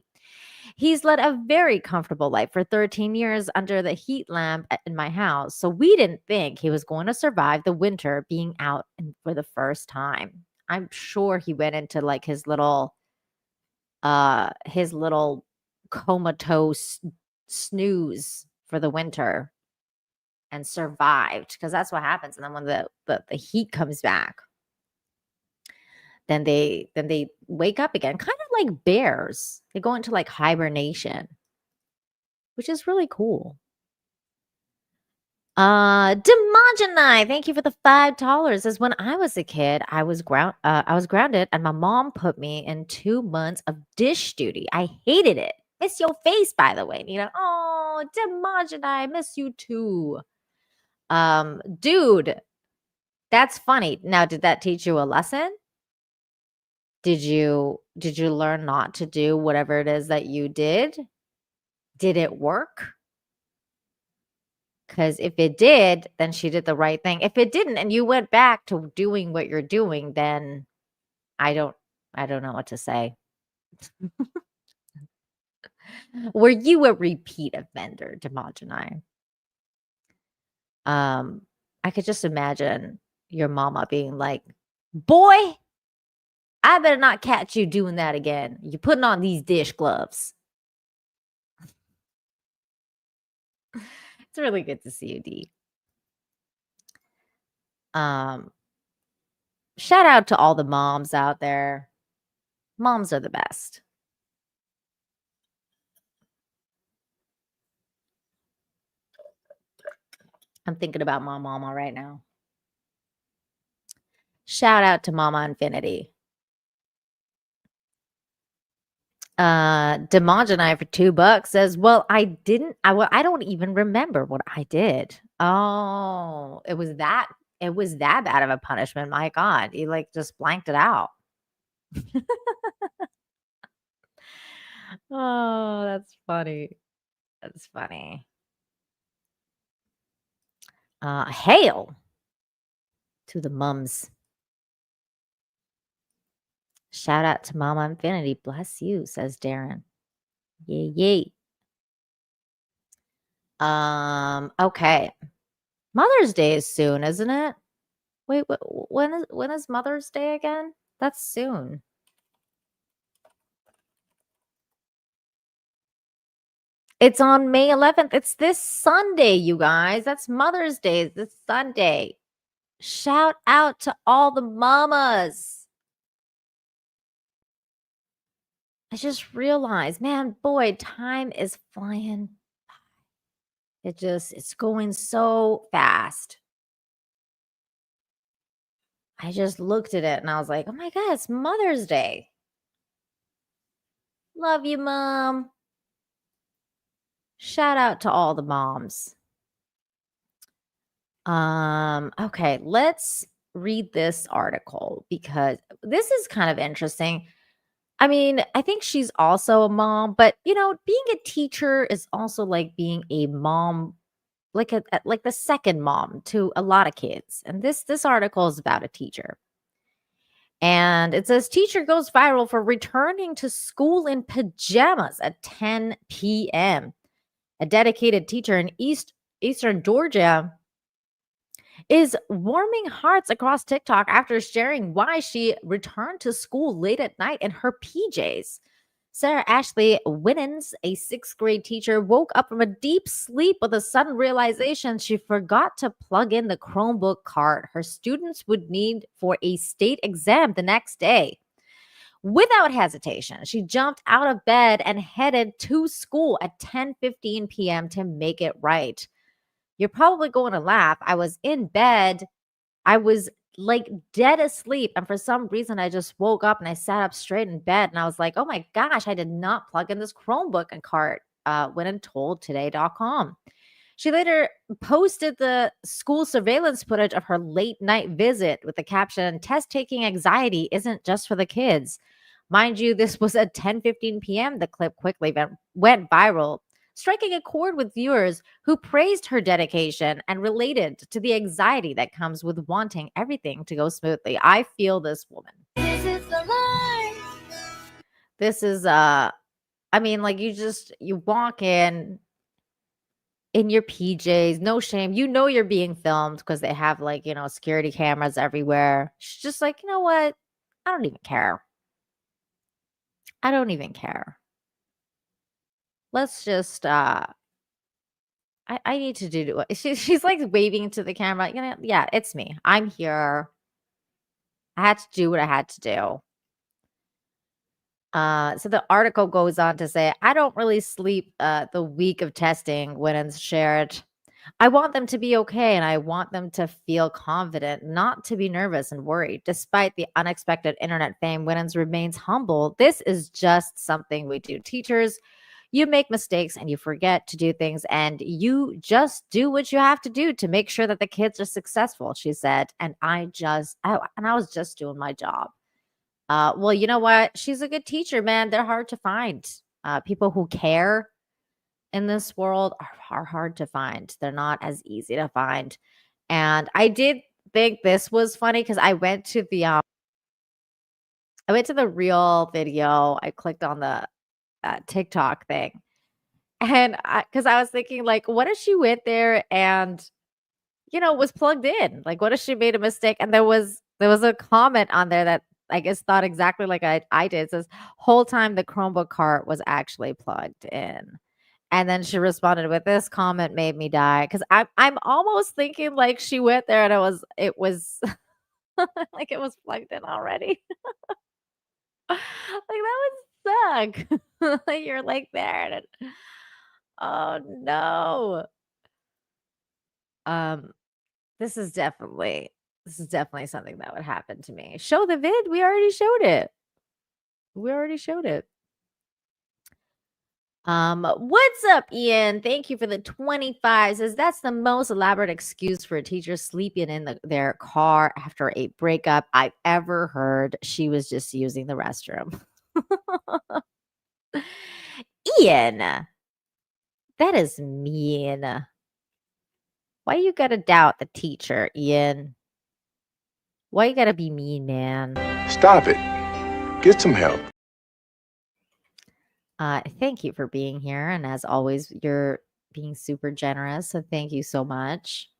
He's led a very comfortable life for 13 years under the heat lamp in my house, so we didn't think he was going to survive the winter being out for the first time. I'm sure he went into like his little comatose snooze for the winter and survived, because that's what happens. And then when the heat comes back, then they wake up again, kind of like bears. They go into like hibernation, which is really cool. Demogeny, thank you for the $5. Says, when I was a kid, I was grounded, and my mom put me in 2 months of dish duty. I hated it. Miss your face, by the way, Nina. Oh, Demogeny, I miss you too. Dude, that's funny. Now, did that teach you a lesson? Did you learn not to do whatever it is that you did? Did it work? Because if it did, then she did the right thing. If it didn't and you went back to doing what you're doing, then I don't know what to say. Were you a repeat offender, Demogenai? I could just imagine your mama being like, boy, I better not catch you doing that again. You're putting on these dish gloves. It's really good to see you, Dee. Shout out to all the moms out there. Moms are the best. I'm thinking about my mama right now. Shout out to Mama Infinity. Demogenai for $2 says, well, I don't even remember what I did. Oh, it was that bad of a punishment. My God, you like just blanked it out. Oh, that's funny. That's funny. Hail to the mums. Shout out to Mama Infinity. Bless you, says Darren. Yay, yay. Okay. Mother's Day is soon, isn't it? Wait, when is Mother's Day again? That's soon. It's on May 11th. It's this Sunday, you guys. That's Mother's Day. It's this Sunday. Shout out to all the mamas. I just realized, man, boy, time is flying by. It's going so fast. I just looked at it and I was like, oh my God, it's Mother's Day. Love you, Mom. Shout out to all the moms. Okay, let's read this article because this is kind of interesting. I mean, I think she's also a mom, but being a teacher is also like being a mom, like the second mom to a lot of kids. And this article is about a teacher. And it says teacher goes viral for returning to school in pajamas at 10 p.m. A dedicated teacher in Eastern Georgia is warming hearts across TikTok after sharing why she returned to school late at night in her PJs. Sarah Ashley Winans, a 6th grade teacher, woke up from a deep sleep with a sudden realization she forgot to plug in the Chromebook card her students would need for a state exam the next day. Without hesitation, she jumped out of bed and headed to school at 10:15 p.m. to make it right. You're probably going to laugh. I was in bed. I was like dead asleep. And for some reason, I just woke up and I sat up straight in bed. And I was like, oh my gosh, I did not plug in this Chromebook and cart. Went and told today.com. She later posted the school surveillance footage of her late night visit with the caption, test taking anxiety isn't just for the kids. Mind you, this was at 10:15 p.m. The clip quickly went viral, striking a chord with viewers who praised her dedication and related to the anxiety that comes with wanting everything to go smoothly. I feel this woman. This is the life. This is I mean, like you walk in your PJs, no shame. You're being filmed because they have security cameras everywhere. She's just like, you know what? I don't even care. I don't even care. Let's just I need to do it. She's like waving to the camera. Yeah, it's me. I'm here. I had to do what I had to do. So the article goes on to say, I don't really sleep the week of testing, Winans shared. I want them to be okay, and I want them to feel confident, not to be nervous and worried. Despite the unexpected internet fame, Winans remains humble. This is just something we do. Teachers, you make mistakes and you forget to do things, and you just do what you have to do to make sure that the kids are successful, she said. And I was just doing my job. Well, you know what? She's a good teacher, man. They're hard to find. People who care in this world are hard to find. They're not as easy to find. And I did think this was funny because I went to the real video. I clicked on the TikTok thing, and because I was thinking, like, what if she went there and was plugged in? Like, what if she made a mistake? And there was a comment on there that I guess thought exactly like I did. It says, whole time the Chromebook cart was actually plugged in. And then she responded with, this comment made me die. Because I'm almost thinking like she went there and it was like it was plugged in already. Like that would suck. Like you're like there and oh no. This is definitely something that would happen to me. Show the vid. We already showed it. What's up, Ian? Thank you for the 25. Says that's the most elaborate excuse for a teacher sleeping in their car after a breakup I've ever heard. She was just using the restroom. Ian, that is mean. Why you gotta doubt the teacher, Ian? Why you gotta be mean, man? Stop it. Get some help. Thank you for being here. And as always, you're being super generous. So thank you so much.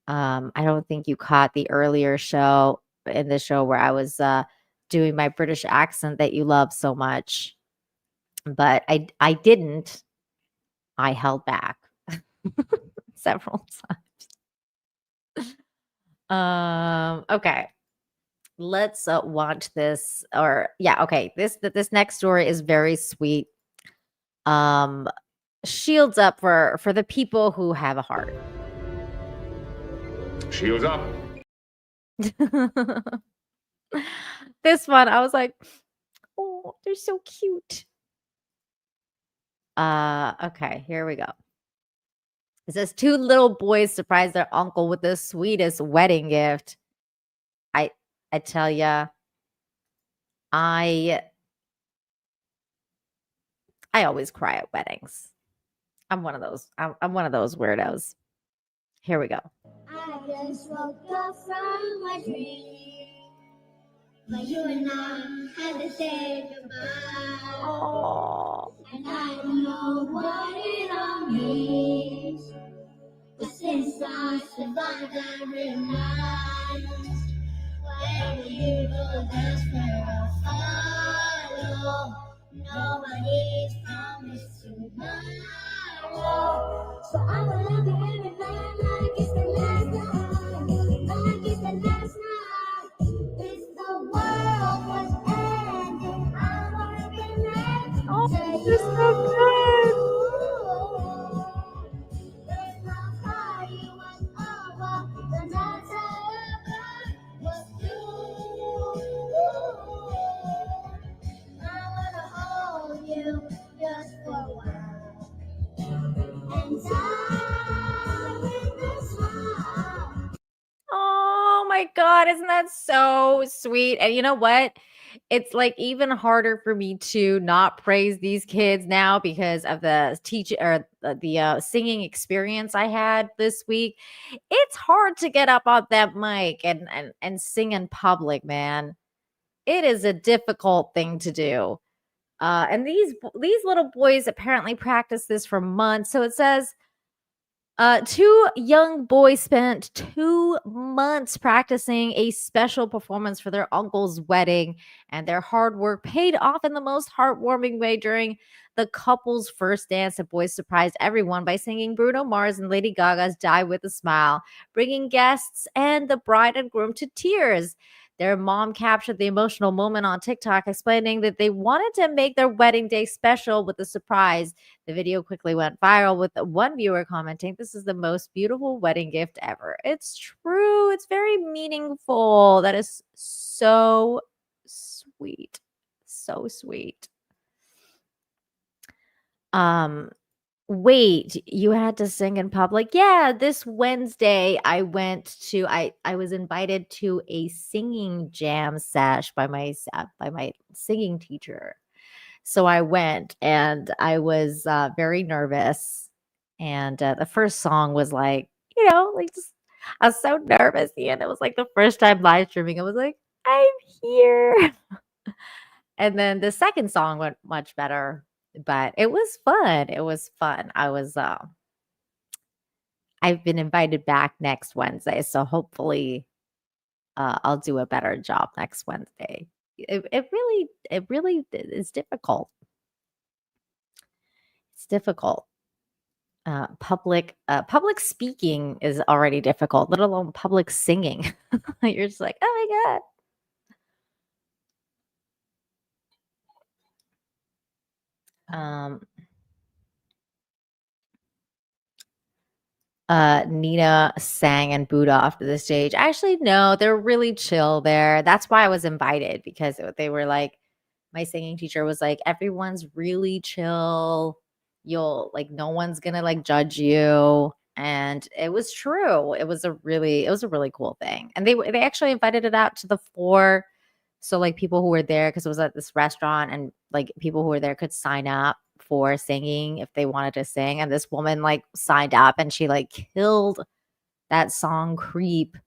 I don't think you caught the earlier show in the show where I was doing my British accent that you love so much. But I didn't. I held back several times. Okay. Let's watch this. Okay. This next story is very sweet. Shields up for the people who have a heart. Shields up. This one, I was like, oh, they're so cute. Okay, here we go. It says 2 little boys surprise their uncle with the sweetest wedding gift. I tell ya, I always cry at weddings. I'm one of those. I'm one of those weirdos. Here we go. I just woke up from my dream, but you and I had to say goodbye. Oh. And I don't know what it all means, but since I survived, I realized wherever you go, that's where I'll follow. Nobody's promised tomorrow, so I will love you every night like it's the last night, like it's the last night. If the world was ending, I wanna be next to you. If my party was over, the night I was through. I wanna hold you just for a while, and die with a smile. Oh my God, isn't that so sweet? And you know what? It's like even harder for me to not praise these kids now because of the teaching or the singing experience I had this week. It's hard to get up on that mic and sing in public, man. It is a difficult thing to do. And these little boys apparently practice this for months. So it says 2 young boys spent 2 months practicing a special performance for their uncle's wedding, and their hard work paid off in the most heartwarming way during the couple's first dance. The boys surprised everyone by singing Bruno Mars and Lady Gaga's Die With a Smile, bringing guests and the bride and groom to tears. Their mom captured the emotional moment on TikTok, explaining that they wanted to make their wedding day special with a surprise. The video quickly went viral, with one viewer commenting, "This is the most beautiful wedding gift ever." It's true. It's very meaningful. That is so sweet. So sweet. Wait, you had to sing in public? Yeah, this Wednesday I was invited to a singing jam sesh by my singing teacher. So I went and I was very nervous. And the first song was like, just I was so nervous. And it was like the first time live streaming. I was like, I'm here. And then the second song went much better, but it was fun. It was fun. I've been invited back next Wednesday, so hopefully I'll do a better job next Wednesday. It really is difficult. It's difficult. Public speaking is already difficult, let alone public singing. You're just like, oh my God. Nina sang and booed off to the stage. Actually, no, they're really chill there. That's why I was invited, because they were like, my singing teacher was like, everyone's really chill. No one's gonna like judge you. And it was true. It was a really cool thing. And they actually invited it out to the floor. So like people who were there, because it was at this restaurant, and like people who were there could sign up for singing if they wanted to sing. And this woman like signed up and she like killed that song Creep.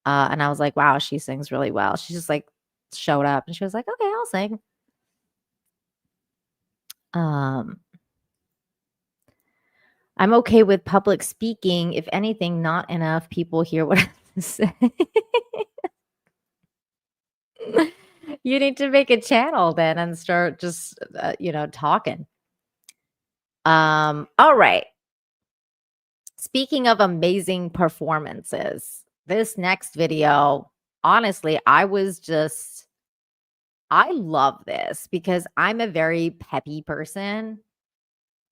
And I was like, wow, she sings really well. She just like showed up and she was like, okay, I'll sing. I'm okay with public speaking. If anything, not enough people hear what I have to say. You need to make a channel then and start just, talking. All right. Speaking of amazing performances, this next video, honestly, I love this because I'm a very peppy person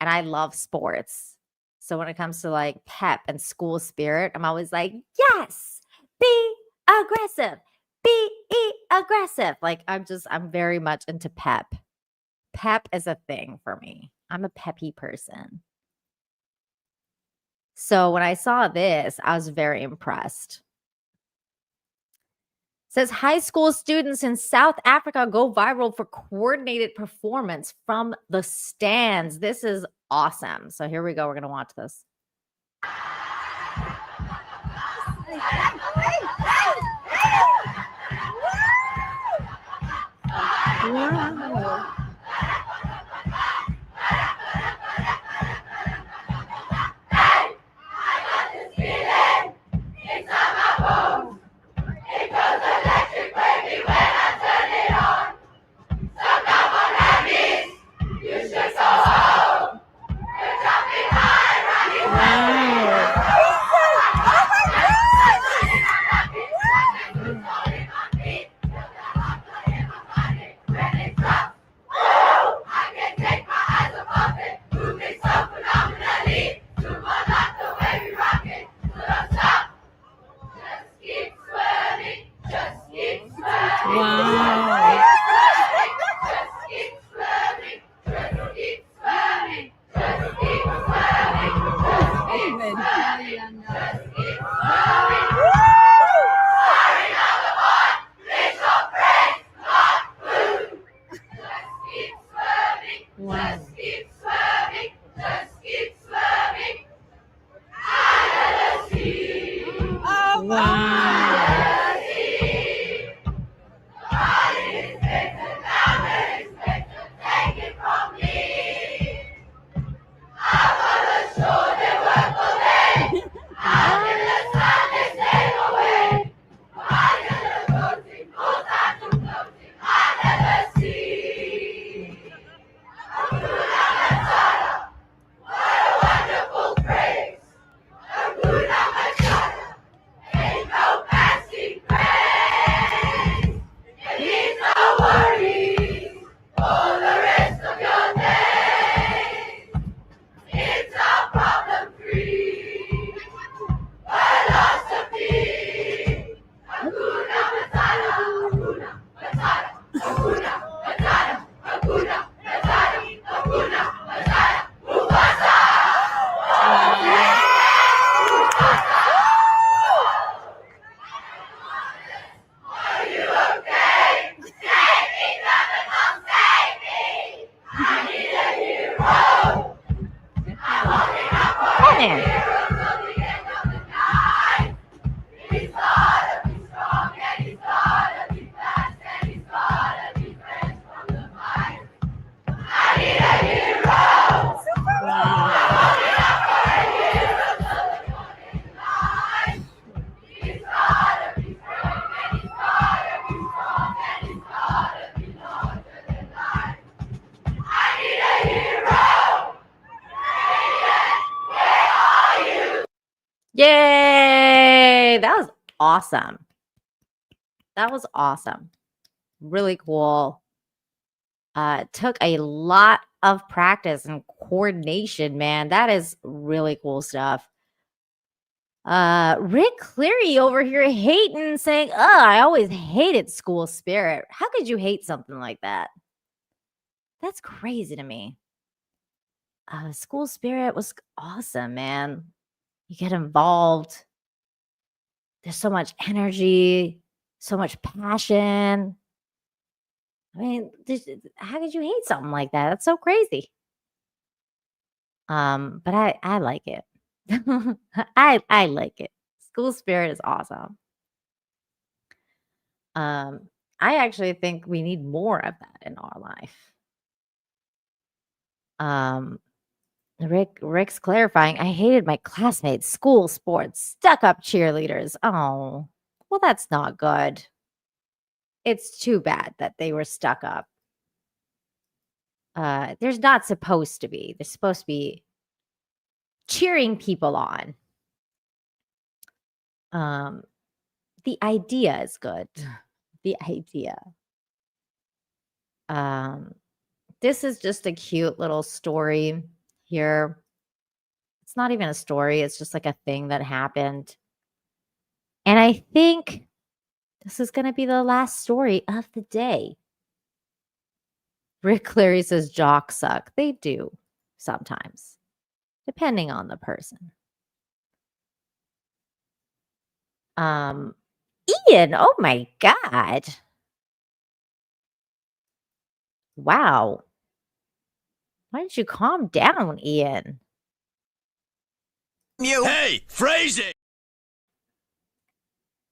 and I love sports. So when it comes to like pep and school spirit, I'm always like, yes, be aggressive, be aggressive. Like I'm very much into pep. Pep is a thing for me. I'm a peppy person. So when I saw this, I was very impressed. It says high school students in South Africa go viral for coordinated performance from the stands. This is awesome. So here we go. We're going to watch this. Wow. Man. Yay! That was awesome. That was awesome. Really cool. Took a lot of practice and coordination, man. That is really cool stuff. Rick Cleary over here hating, saying, "Oh, I always hated school spirit." How could you hate something like that? That's crazy to me. School spirit was awesome, man. You get involved. There's so much energy, so much passion. I mean, how could you hate something like that? That's so crazy. But I like it. I like it. School spirit is awesome. I actually think we need more of that in our life. Rick's clarifying, I hated my classmates, school sports, stuck-up cheerleaders. Oh, well, that's not good. It's too bad that they were stuck up. There's not supposed to be. They're supposed to be cheering people on. The idea is good. The idea. This is just a cute little story here. It's not even a story. It's just like a thing that happened. And I think this is going to be the last story of the day. Rick Cleary says jocks suck. They do sometimes, depending on the person. Ian, oh my God. Wow. Why don't you calm down, Ian? Hey, phrasing!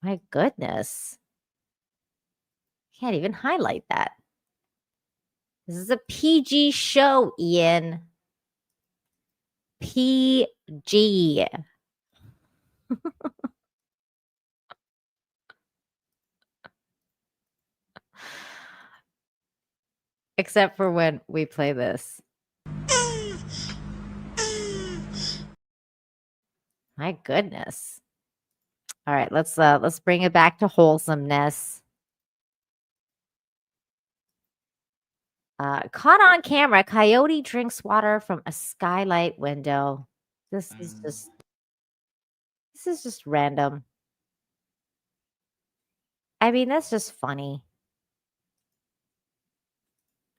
My goodness. Can't even highlight that. This is a PG show, Ian. PG. Except for when we play this. My goodness. All right, let's bring it back to wholesomeness. Caught on camera, coyote drinks water from a skylight window. This is just random. I mean, that's just funny.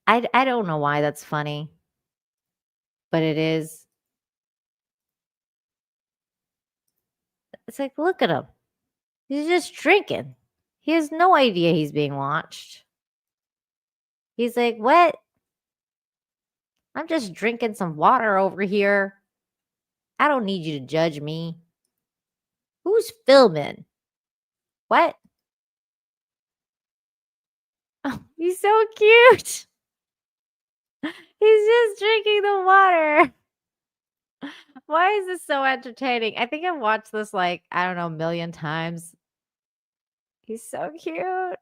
I don't know why that's funny, but it is. It's like, look at him. He's just drinking. He has no idea he's being watched. He's like, what? I'm just drinking some water over here. I don't need you to judge me. Who's filming? What? Oh, he's so cute. He's just drinking the water. Why is this so entertaining? I think I've watched this like, I don't know, a million times. He's so cute.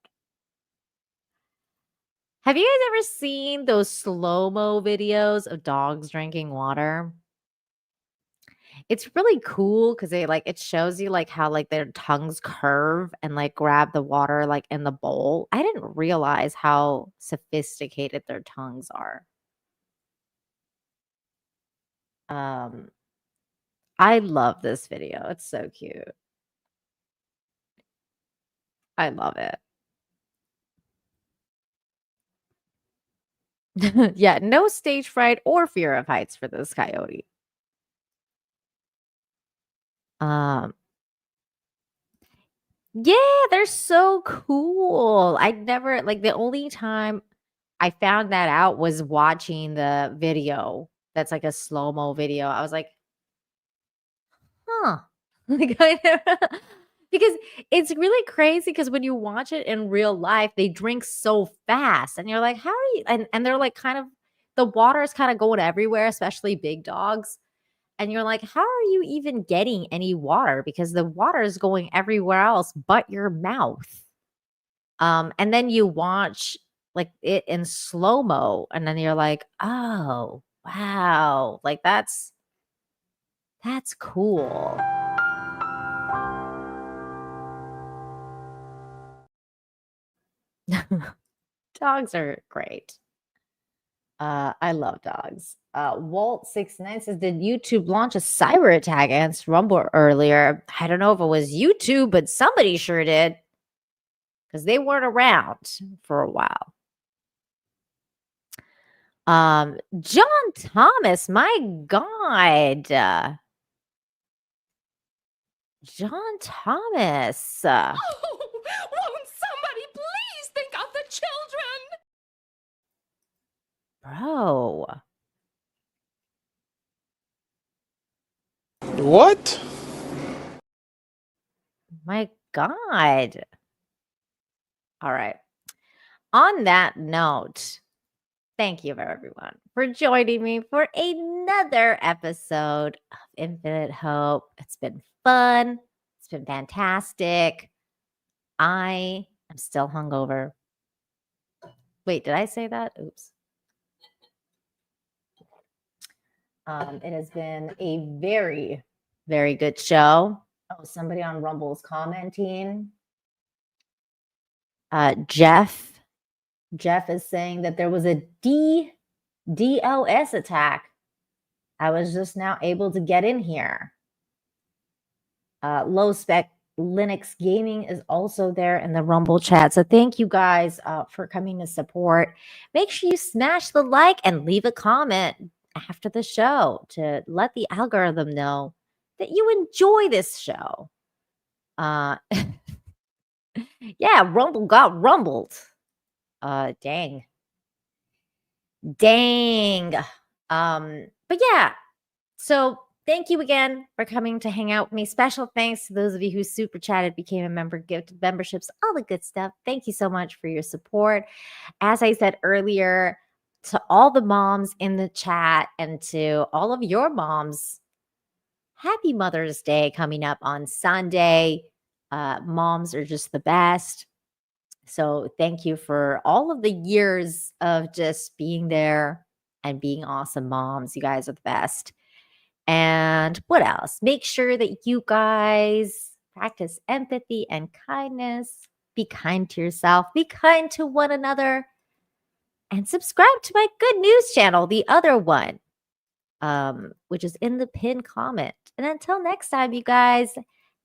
Have you guys ever seen those slow-mo videos of dogs drinking water? It's really cool because it shows you like how like their tongues curve and like grab the water like in the bowl. I didn't realize how sophisticated their tongues are. I love this video. It's so cute. I love it. Yeah, no stage fright or fear of heights for this coyote. Yeah, they're so cool. I never like the only time I found that out was watching the video that's like a slow-mo video. I was like, huh. Like, I never, because it's really crazy because when you watch it in real life, they drink so fast and you're like, how are you? And they're like kind of, the water is kind of going everywhere, especially big dogs. And you're like, how are you even getting any water? Because the water is going everywhere else but your mouth. And then you watch like it in slow-mo, and then you're like, oh, wow. Like that's cool. Dogs are great. I love dogs. Walt69 says, did YouTube launch a cyber attack against Rumble earlier? I don't know if it was YouTube, but somebody sure did. Because they weren't around for a while. John Thomas, my God. John Thomas. Won't somebody please think of the children? Bro. What? My God. All right. On that note, thank you, everyone, for joining me for another episode of Infinite Hope. It's been fun. It's been fantastic. I am still hungover. Wait, did I say that? Oops. It has been a very, very good show. Oh, somebody on Rumble is commenting. Jeff is saying that there was a DOS attack. I was just now able to get in here. Low Spec Linux Gaming is also there in the Rumble chat. So thank you guys for coming to support. Make sure you smash the like and leave a comment after the show to let the algorithm know that you enjoy this show. Yeah, Rumble got rumbled. Dang. But yeah, so thank you again for coming to hang out with me. Special thanks to those of you who super chatted, became a member, gifted memberships, all the good stuff. Thank you so much for your support. As I said earlier, to all the moms in the chat and to all of your moms, happy Mother's Day coming up on Sunday. Moms are just the best. So thank you for all of the years of just being there and being awesome moms. You guys are the best. And what else? Make sure that you guys practice empathy and kindness. Be kind to yourself. Be kind to one another. And subscribe to my good news channel, the other one, which is in the pinned comment. And until next time, you guys,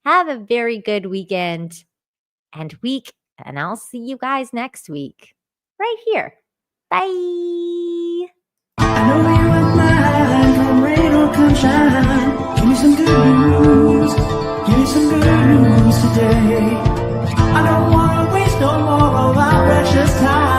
have a very good weekend and week. And I'll see you guys next week right here. Bye. I know you are mine, come rain or come shine. Give me some good news. Give me some good news today. I don't want to waste no more of our precious time.